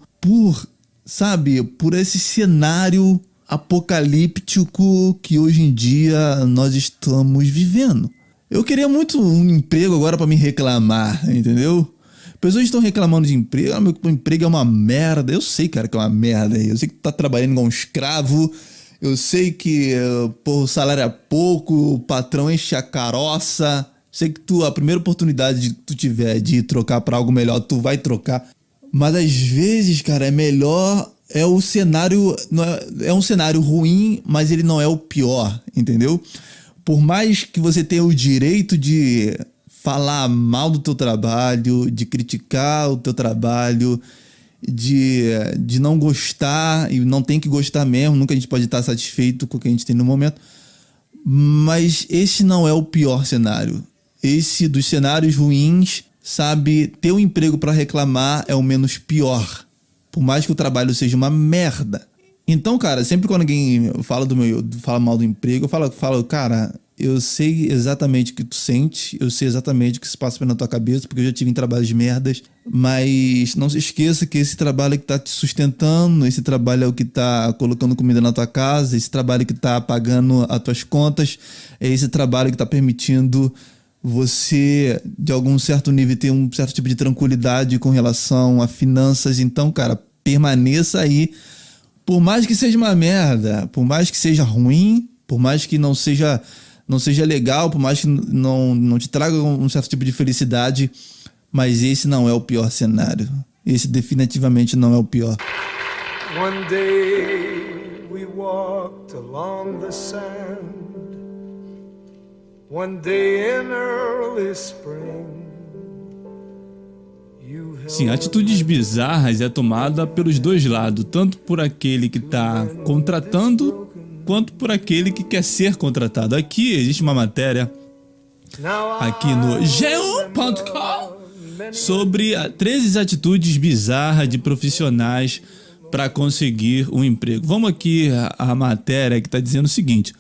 por esse cenário apocalíptico que hoje em dia nós estamos vivendo. Eu queria muito um emprego agora para me reclamar, entendeu? Pessoas estão reclamando de emprego, meu emprego é uma merda. Eu sei, cara, que é uma merda. Eu sei que tu tá trabalhando igual um escravo. Eu sei que o salário é pouco, o patrão enche a caroça. Sei que a primeira oportunidade que tu tiver de trocar para algo melhor, tu vai trocar. Mas às vezes, cara, é melhor... o cenário... é um cenário ruim, mas ele não é o pior, entendeu? Por mais que você tenha o direito de falar mal do teu trabalho, de criticar o teu trabalho, de não gostar, e não tem que gostar mesmo, nunca a gente pode estar satisfeito com o que a gente tem no momento, mas esse não é o pior cenário. Esse dos cenários ruins, sabe, ter um emprego para reclamar é o menos pior, por mais que o trabalho seja uma merda. Então, cara, sempre quando alguém fala mal do emprego, eu falo, cara, eu sei exatamente o que tu sente, eu sei exatamente o que se passa na tua cabeça, porque eu já tive em trabalhos de merdas, mas não se esqueça que esse trabalho é que tá te sustentando, esse trabalho é o que tá colocando comida na tua casa, esse trabalho que tá pagando as tuas contas, é esse trabalho que tá permitindo você, de algum certo nível, tem um certo tipo de tranquilidade com relação a finanças. Então, cara, permaneça aí. Por mais que seja uma merda, por mais que seja ruim, por mais que não seja legal, por mais que não te traga um certo tipo de felicidade, mas esse não é o pior cenário. Esse definitivamente não é o pior. One day we walked along the sand. One day in early spring. Sim, atitudes bizarras é tomada pelos dois lados, tanto por aquele que está contratando, quanto por aquele que quer ser contratado. Aqui existe uma matéria, aqui no G1.com, sobre 13 atitudes bizarras de profissionais para conseguir um emprego. Vamos aqui à matéria que está dizendo o seguinte: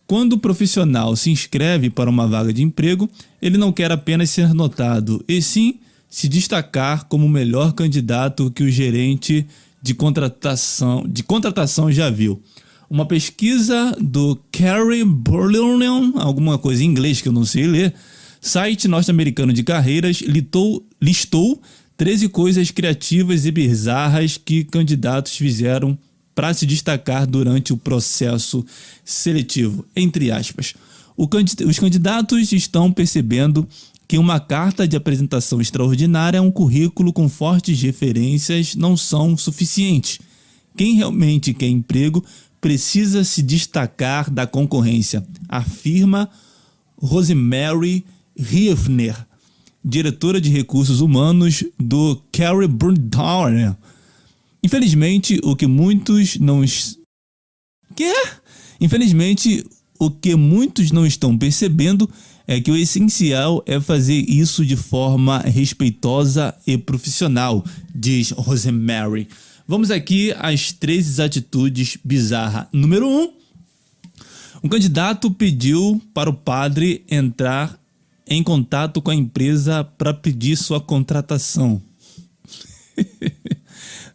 quando o profissional se inscreve para uma vaga de emprego, ele não quer apenas ser notado, e sim se destacar como o melhor candidato que o gerente de contratação já viu. Uma pesquisa do Carey Burleon, alguma coisa em inglês que eu não sei ler, site norte-americano de carreiras, listou 13 coisas criativas e bizarras que candidatos fizeram para se destacar durante o processo seletivo. Entre aspas, os candidatos estão percebendo que uma carta de apresentação extraordinária, um currículo com fortes referências não são suficientes. Quem realmente quer emprego precisa se destacar da concorrência, afirma Rosemary Riefner, diretora de recursos humanos do Carey Burleon. Infelizmente, o que muitos não estão percebendo é que o essencial é fazer isso de forma respeitosa e profissional, diz Rosemary. Vamos aqui às 13 atitudes bizarras. Número 1. Um candidato pediu para o padre entrar em contato com a empresa para pedir sua contratação.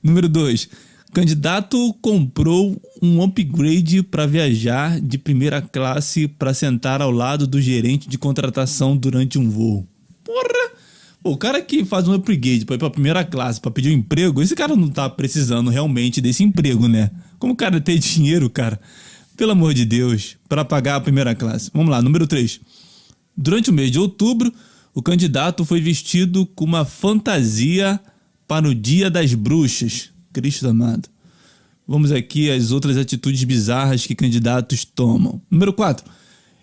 Número 2. Candidato comprou um upgrade para viajar de primeira classe para sentar ao lado do gerente de contratação durante um voo. Porra! Pô, o cara que faz um upgrade para ir para primeira classe para pedir um emprego, esse cara não tá precisando realmente desse emprego, né? Como o cara tem dinheiro, cara? Pelo amor de Deus, para pagar a primeira classe. Vamos lá, número 3. Durante o mês de outubro, o candidato foi vestido com uma fantasia para o Dia das Bruxas. Cristo amado. Vamos aqui às outras atitudes bizarras que candidatos tomam. Número 4.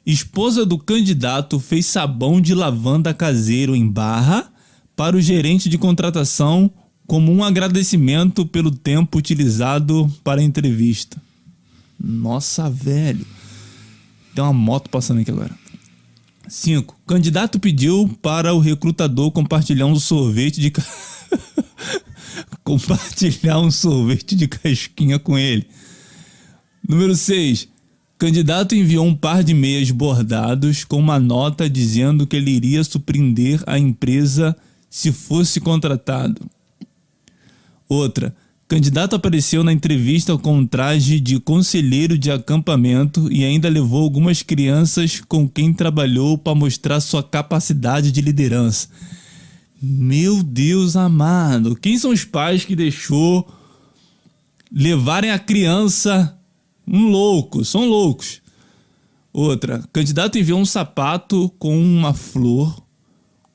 Esposa do candidato fez sabão de lavanda caseiro em barra para o gerente de contratação como um agradecimento pelo tempo utilizado para a entrevista. Nossa, velho. Tem uma moto passando aqui agora. 5. Candidato pediu para o recrutador compartilhar um sorvete de casquinha com ele. Número 6. Candidato enviou um par de meias bordados com uma nota dizendo que ele iria surpreender a empresa se fosse contratado. Outra. Candidato apareceu na entrevista com um traje de conselheiro de acampamento e ainda levou algumas crianças com quem trabalhou para mostrar sua capacidade de liderança. Meu Deus amado, quem são os pais que deixou levarem a criança? São loucos. Outra, candidato enviou um sapato com uma flor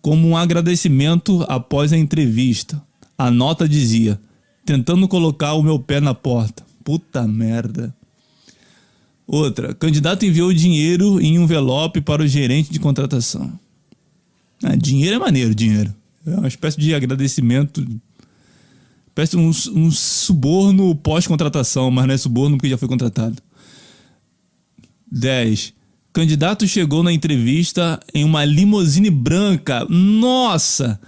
como um agradecimento após a entrevista. A nota dizia: tentando colocar o meu pé na porta. Puta merda. Outra, candidato enviou dinheiro em um envelope para o gerente de contratação. Dinheiro é maneiro, dinheiro. É uma espécie de agradecimento, parece um suborno pós-contratação, mas não é suborno porque já foi contratado. 10. Candidato chegou na entrevista em uma limusine branca. Nossa!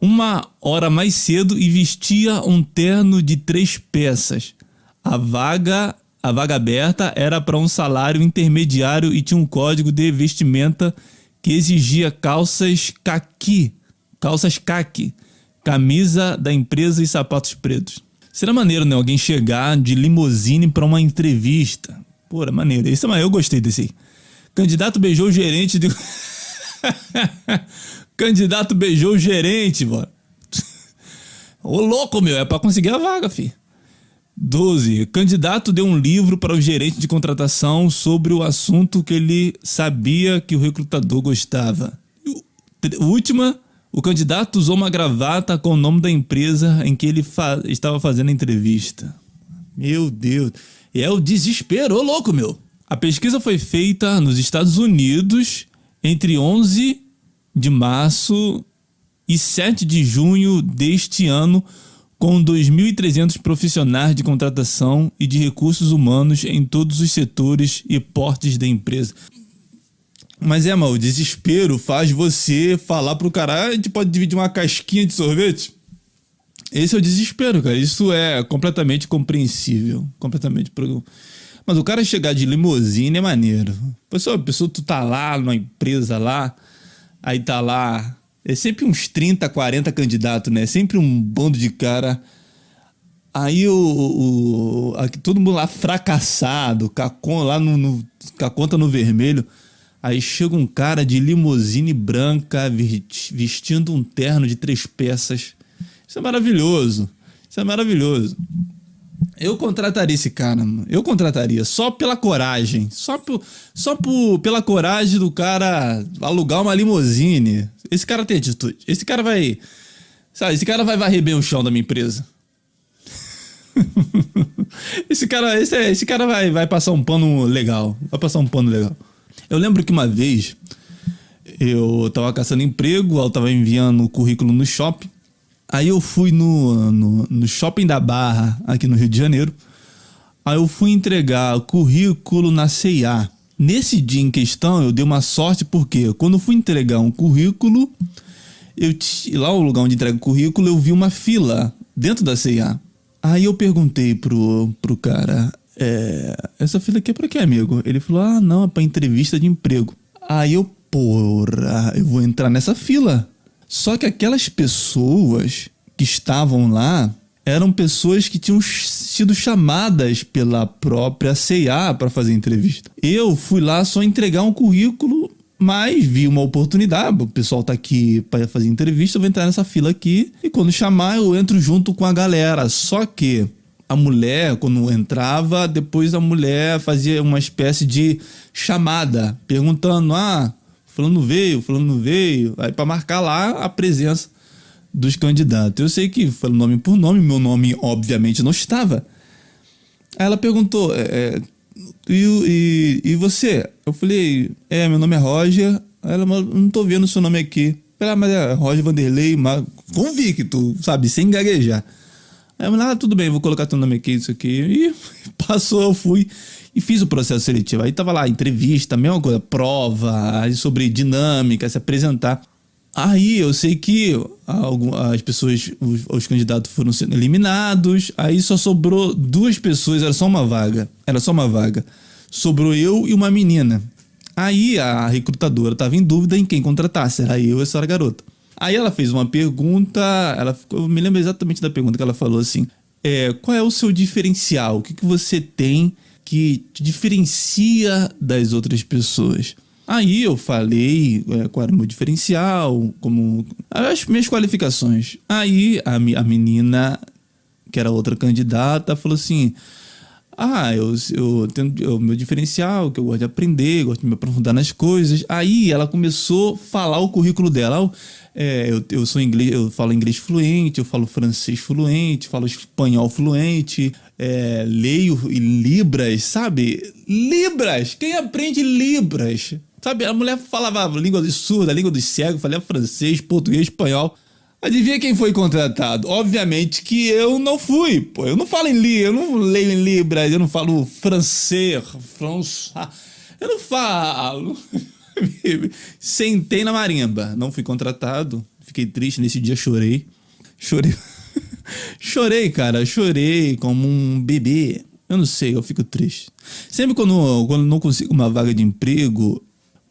1 hora mais cedo e vestia um terno de 3 peças. A vaga aberta era para um salário intermediário e tinha um código de vestimenta que exigia calças caqui, camisa da empresa e sapatos pretos. Será maneiro, né? Alguém chegar de limusine para uma entrevista. Pô, é maneiro. Esse é maneiro. Eu gostei desse aí. Candidato beijou o gerente de... Candidato beijou o gerente, mano. Ô louco, meu, é pra conseguir a vaga, fi. 12. Candidato deu um livro para o gerente de contratação sobre o assunto que ele sabia que o recrutador gostava. Última, o candidato usou uma gravata com o nome da empresa em que ele estava fazendo a entrevista. Meu Deus. É o desespero, ô louco, meu. A pesquisa foi feita nos Estados Unidos entre 11 de março e 7 de junho deste ano, com 2.300 profissionais de contratação e de recursos humanos em todos os setores e portes da empresa. Mas mano, o desespero faz você falar pro cara, a gente pode dividir uma casquinha de sorvete? Esse é o desespero, cara. Isso é completamente compreensível. Mas o cara chegar de limusine é maneiro. A pessoa, tu tá lá numa empresa lá, aí tá lá... É sempre uns 30, 40 candidatos, né? Sempre um bando de cara. Aí todo mundo lá fracassado, com a conta no vermelho. Aí chega um cara de limusine branca, vestindo um terno de 3 peças. Isso é maravilhoso. Eu contrataria esse cara, mano. Eu contrataria. Só pela coragem. Pela coragem do cara alugar uma limusine. Esse cara tem atitude. Esse cara vai... Sabe, esse cara vai varrer bem o chão da minha empresa. Esse cara vai passar um pano legal. Eu lembro que uma vez eu tava caçando emprego, eu tava enviando o currículo no shopping. Aí eu fui no shopping da Barra, aqui no Rio de Janeiro. Aí eu fui entregar o currículo na C&A. Nesse dia em questão, eu dei uma sorte, porque quando eu fui entregar um currículo, lá no lugar onde entrega o currículo, eu vi uma fila dentro da C&A. Aí eu perguntei pro cara, essa fila aqui é pra quê, amigo? Ele falou, não, é pra entrevista de emprego. Aí eu vou entrar nessa fila. Só que aquelas pessoas que estavam lá eram pessoas que tinham sido chamadas pela própria C&A para fazer entrevista. Eu fui lá só entregar um currículo, mas vi uma oportunidade. O pessoal tá aqui para fazer entrevista, eu vou entrar nessa fila aqui e quando chamar eu entro junto com a galera. Só que a mulher, quando entrava, depois a mulher fazia uma espécie de chamada, perguntando, fulano não veio, aí para marcar lá a presença dos candidatos. Eu sei que foi nome por nome, meu nome obviamente não estava. Aí ela perguntou, e você? Eu falei, meu nome é Roger. Aí ela, não tô vendo o seu nome aqui. Eu falei, mas é Roger Vanderlei Convicto, sabe, sem gaguejar. Aí eu falei, tudo bem, vou colocar teu nome aqui, isso aqui. E passou, eu fui e fiz o processo seletivo. Aí tava lá, entrevista, mesma coisa, prova, aí sobre dinâmica, se apresentar. Aí eu sei que as pessoas, os candidatos foram sendo eliminados, aí só sobrou 2 pessoas, era só uma vaga. Sobrou eu e uma menina. Aí a recrutadora estava em dúvida em quem contratasse, era eu ou essa garota. Aí ela fez uma pergunta, eu me lembro exatamente da pergunta que ela falou assim, qual é o seu diferencial? O que você tem que te diferencia das outras pessoas? Aí eu falei qual era o meu diferencial, como as minhas qualificações. Aí a menina, que era outra candidata, falou assim, eu tenho o meu diferencial, que eu gosto de aprender, gosto de me aprofundar nas coisas. Aí ela começou a falar o currículo dela. Eu sou inglês, eu falo inglês fluente, eu falo francês fluente, falo espanhol fluente, leio Libras, sabe? Libras! Quem aprende Libras? Sabe, a mulher falava a língua dos surdos, a língua dos cegos, falava francês, português, espanhol. Adivinha quem foi contratado? Obviamente que eu não fui, pô. Eu não falo em Libras, eu não leio em Libras, eu não falo francês, eu não falo. Sentei na marimba, não fui contratado, fiquei triste, nesse dia chorei. Chorei como um bebê. Eu não sei, eu fico triste. Sempre quando não consigo uma vaga de emprego,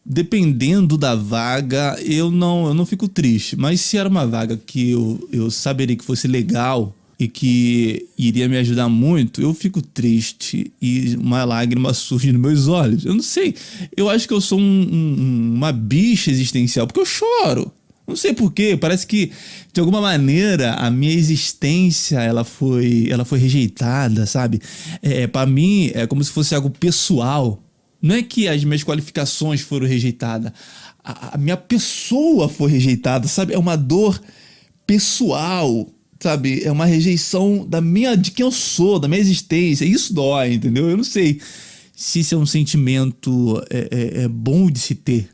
dependendo da vaga, eu não fico triste. Mas se era uma vaga que eu saberia que fosse legal e que iria me ajudar muito, eu fico triste e uma lágrima surge nos meus olhos. Eu não sei, eu acho que eu sou uma bicha existencial, porque eu choro. Não sei porquê, parece que de alguma maneira a minha existência ela foi rejeitada, sabe? Pra mim é como se fosse algo pessoal. Não é que as minhas qualificações foram rejeitadas, a minha pessoa foi rejeitada, sabe? É uma dor pessoal, sabe? É uma rejeição de quem eu sou, da minha existência. Isso dói, entendeu? Eu não sei se isso é um sentimento bom de se ter.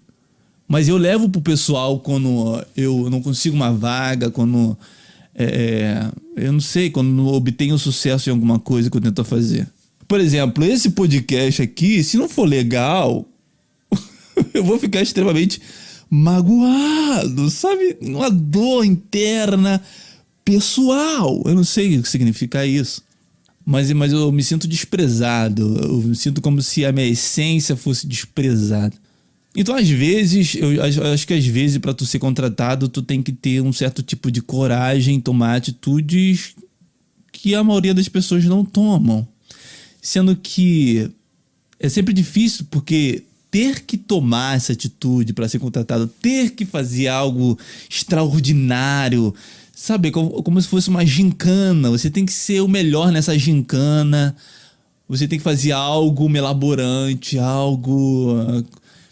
Mas eu levo pro pessoal quando eu não consigo uma vaga, quando... eu não sei, quando não obtenho sucesso em alguma coisa que eu tento fazer. Por exemplo, esse podcast aqui, se não for legal, eu vou ficar extremamente magoado, sabe? Uma dor interna, pessoal. Eu não sei o que significa isso. Mas eu me sinto desprezado. Eu me sinto como se a minha essência fosse desprezada. Então, às vezes, eu acho que às vezes para tu ser contratado, tu tem que ter um certo tipo de coragem, tomar atitudes que a maioria das pessoas não tomam. Sendo que é sempre difícil, porque ter que tomar essa atitude para ser contratado, ter que fazer algo extraordinário, sabe? Como se fosse uma gincana. Você tem que ser o melhor nessa gincana. Você tem que fazer algo melaborante, algo...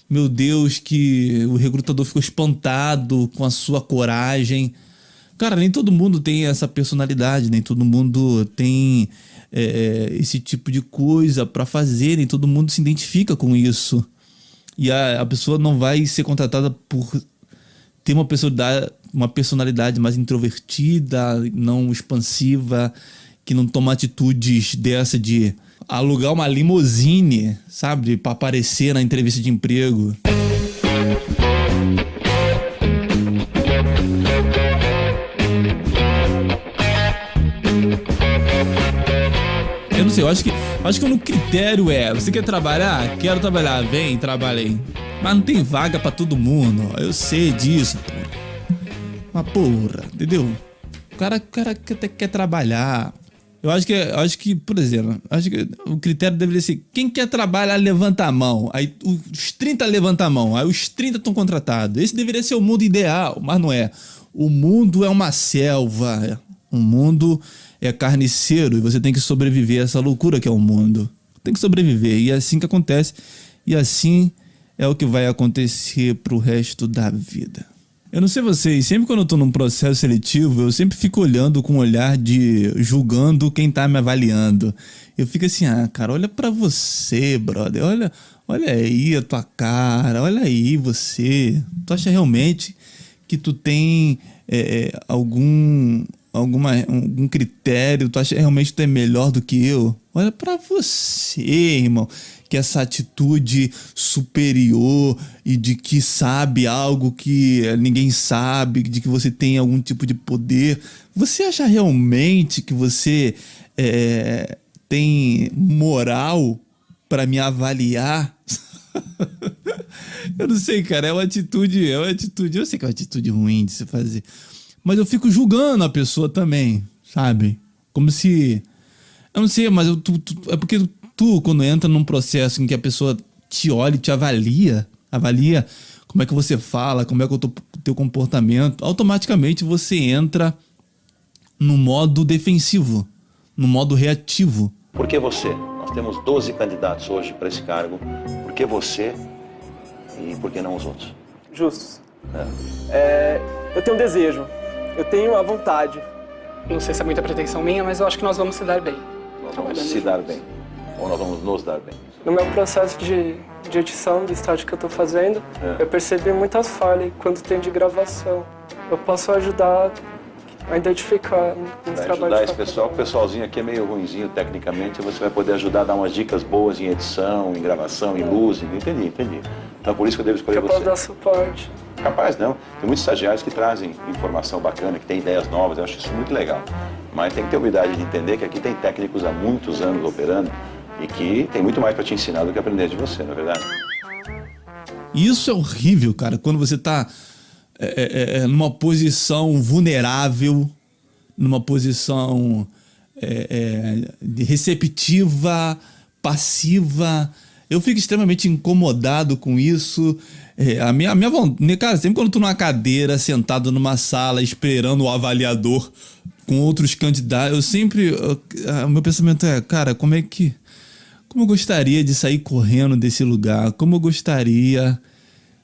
Meu Deus, que o recrutador ficou espantado com a sua coragem. Cara, nem todo mundo tem essa personalidade, nem todo mundo tem esse tipo de coisa pra fazer, nem todo mundo se identifica com isso. E a pessoa não vai ser contratada por ter uma personalidade mais introvertida, não expansiva, que não toma atitudes dessa de alugar uma limusine, sabe? Pra aparecer na entrevista de emprego. Eu não sei, eu acho que o critério você quer trabalhar? Quero trabalhar, vem, trabalhei. Mas não tem vaga pra todo mundo, eu sei disso, porra. Mas porra, entendeu? O cara quer trabalhar. Eu acho que, por exemplo, acho que o critério deveria ser: quem quer trabalhar, levanta a mão. Aí os 30 levantam a mão, aí os 30 estão contratados. Esse deveria ser o mundo ideal, mas não é. O mundo é uma selva. O mundo é carniceiro e você tem que sobreviver a essa loucura que é o mundo. Tem que sobreviver, e é assim que acontece. E assim é o que vai acontecer pro resto da vida. Eu não sei vocês, sempre quando eu tô num processo seletivo, eu sempre fico olhando com um olhar de julgando quem tá me avaliando. Eu fico assim, cara, olha pra você, brother, olha aí a tua cara, olha aí você. Tu acha realmente que tu tem algum critério? Tu acha realmente que tu é melhor do que eu? Olha pra você, irmão, que essa atitude superior e de que sabe algo que ninguém sabe, de que você tem algum tipo de poder. Você acha realmente que você tem moral pra me avaliar? Eu não sei, cara, é uma atitude, eu sei que é uma atitude ruim de se fazer, mas eu fico julgando a pessoa também, sabe? Como se... Eu não sei, mas é porque tu, quando entra num processo em que a pessoa te olha e te avalia como é que você fala, como é que é o teu comportamento, automaticamente você entra no modo defensivo, no modo reativo. Por que você? Nós temos 12 candidatos hoje para esse cargo. Por que você e por que não os outros? Justos. Eu tenho um desejo, eu tenho a vontade. Não sei se é muita pretensão minha, mas eu acho que nós vamos se dar bem. Nós vamos se dar bem. Ou nós vamos nos dar bem. No meu processo de edição, de estágio que eu estou fazendo, eu percebi muitas falhas quando tem de gravação. Eu posso ajudar a identificar nos trabalhos. Ajudar esse pessoal, o pessoalzinho aqui é meio ruinzinho tecnicamente, você vai poder ajudar a dar umas dicas boas em edição, em gravação, em luz, entendi. Então por isso que eu devo escolher você. Eu posso dar suporte. Capaz não, tem muitos estagiários que trazem informação bacana, que tem ideias novas, eu acho isso muito legal. Mas tem que ter humildade de entender que aqui tem técnicos há muitos anos operando e que tem muito mais para te ensinar do que aprender de você, não é verdade? Isso é horrível, cara, quando você tá numa posição vulnerável, numa posição receptiva, passiva. Eu fico extremamente incomodado com isso. A minha vontade, cara, sempre quando eu tô numa cadeira, sentado numa sala, esperando o avaliador com outros candidatos, o meu pensamento é, cara, como eu gostaria de sair correndo desse lugar, como eu gostaria,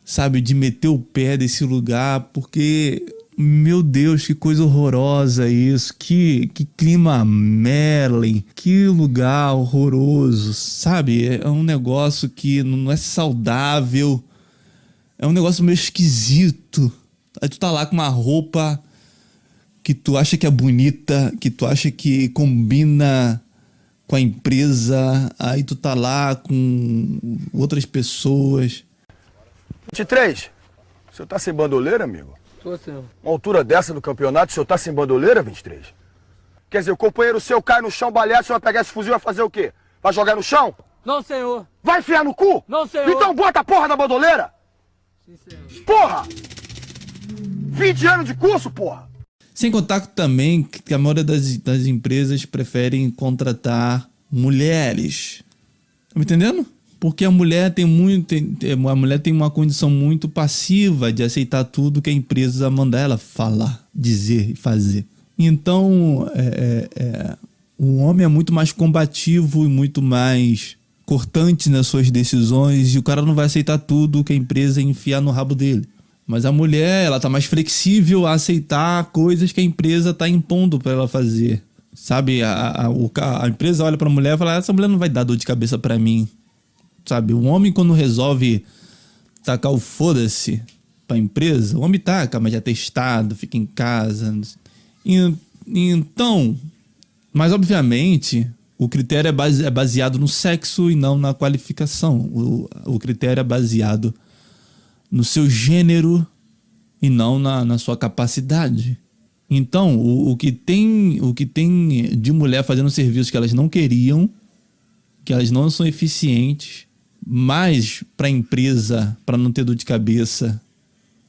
sabe, de meter o pé desse lugar, porque, meu Deus, que coisa horrorosa isso, que clima Merlin, que lugar horroroso, sabe, é um negócio que não é saudável, é um negócio meio esquisito. Aí tu tá lá com uma roupa que tu acha que é bonita, que tu acha que combina com a empresa, aí tu tá lá com outras pessoas. 23, o senhor tá sem bandoleira, amigo? Tô sim. Uma altura dessa do campeonato, o senhor tá sem bandoleira, 23? Quer dizer, o companheiro seu cai no chão baleado, o senhor vai pegar esse fuzil e vai fazer o quê? Vai jogar no chão? Não, senhor. Vai enfiar no cu? Não, senhor. Então bota a porra da bandoleira! Sim, senhor. Porra! 20 anos de curso, porra! Sem contar também que a maioria das empresas preferem contratar mulheres. Tá me entendendo? Porque a mulher tem uma condição muito passiva de aceitar tudo que a empresa manda ela falar, dizer e fazer. Então, o homem é muito mais combativo e muito mais cortante nas suas decisões, e o cara não vai aceitar tudo que a empresa enfiar no rabo dele. Mas a mulher, ela tá mais flexível a aceitar coisas que a empresa tá impondo para ela fazer. Sabe, a empresa olha pra mulher e fala, essa mulher não vai dar dor de cabeça pra mim. Sabe, o homem quando resolve tacar o foda-se pra empresa, o homem taca, mas já testado, fica em casa. Então, mas obviamente, o critério é baseado no sexo e não na qualificação. O critério é baseado no seu gênero e não na sua capacidade. Então, o que tem de mulher fazendo serviços que elas não queriam, que elas não são eficientes, mas para a empresa, para não ter dor de cabeça,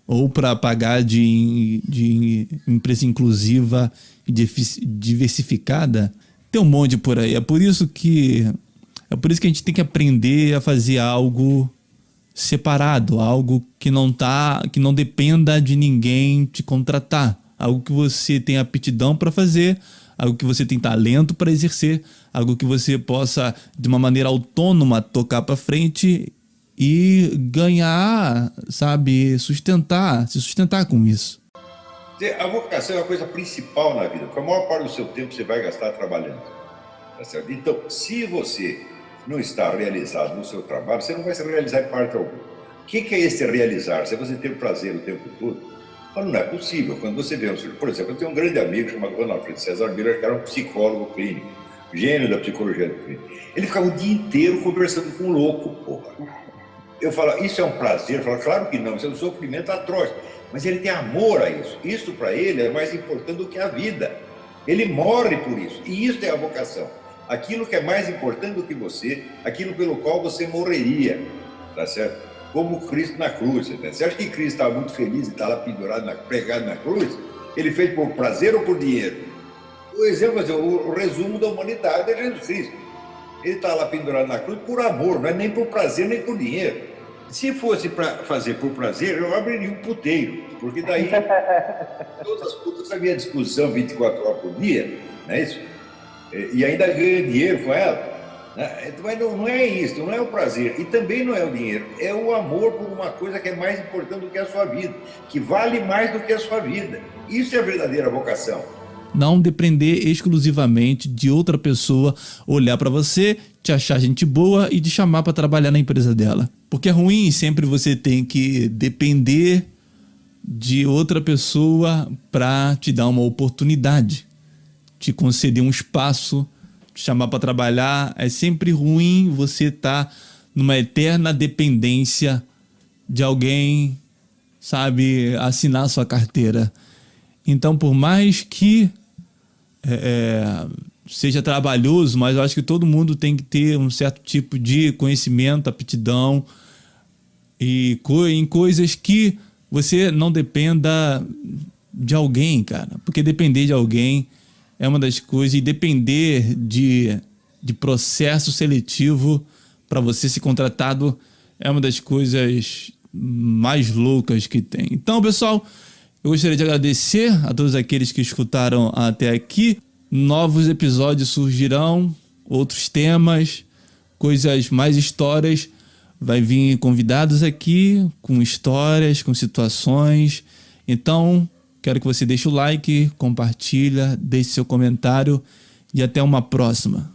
ou para pagar de empresa inclusiva e diversificada, tem um monte por aí. É por isso que a gente tem que aprender a fazer algo separado, algo que não dependa de ninguém te contratar, algo que você tem aptidão para fazer, algo que você tem talento para exercer, algo que você possa de uma maneira autônoma tocar para frente e ganhar, sabe, se sustentar com isso. A vocação é a coisa principal na vida, porque a maior parte do seu tempo você vai gastar trabalhando, tá certo? Então, se você não está realizado no seu trabalho, você não vai se realizar em parte alguma. O que é esse realizar? Se você ter prazer o tempo todo, não é possível. Quando você vê, por exemplo, eu tenho um grande amigo chamado Ronaldo César Miller, que era um psicólogo clínico, gênio da psicologia clínica. Ele ficava o dia inteiro conversando com um louco, porra. Eu falo, isso é um prazer? Eu falo, claro que não, isso é um sofrimento atroz. Mas ele tem amor a isso. Isso para ele é mais importante do que a vida. Ele morre por isso. E isso é a vocação. Aquilo que é mais importante do que você, aquilo pelo qual você morreria, tá certo? Como Cristo na cruz, né? Você acha que Cristo estava muito feliz de estar lá pendurado, pregado na cruz? Ele fez por prazer ou por dinheiro? O exemplo, o resumo da humanidade é Jesus Cristo. Ele está lá pendurado na cruz por amor, não é nem por prazer, nem por dinheiro. Se fosse para fazer por prazer, eu abriria um puteiro, porque daí todas as putas haviam disposição 24 horas por dia, não é isso? E ainda ganha dinheiro com ela. Mas não é isso, não é o prazer. E também não é o dinheiro, é o amor por uma coisa que é mais importante do que a sua vida, que vale mais do que a sua vida. Isso é a verdadeira vocação. Não depender exclusivamente de outra pessoa olhar pra você, te achar gente boa e te chamar pra trabalhar na empresa dela. Porque é ruim, sempre você tem que depender de outra pessoa pra te dar uma oportunidade, te conceder um espaço, te chamar pra trabalhar. É sempre ruim você estar numa eterna dependência de alguém, sabe, assinar sua carteira. Então, por mais que seja trabalhoso, mas eu acho que todo mundo tem que ter um certo tipo de conhecimento, aptidão e em coisas que você não dependa de alguém, cara. Porque depender de alguém é uma das coisas, e depender de processo seletivo para você ser contratado é uma das coisas mais loucas que tem. Então, pessoal, eu gostaria de agradecer a todos aqueles que escutaram até aqui. Novos episódios surgirão, outros temas, coisas, mais histórias. Vai vir convidados aqui com histórias, com situações. Então, quero que você deixe o like, compartilha, deixe seu comentário e até uma próxima.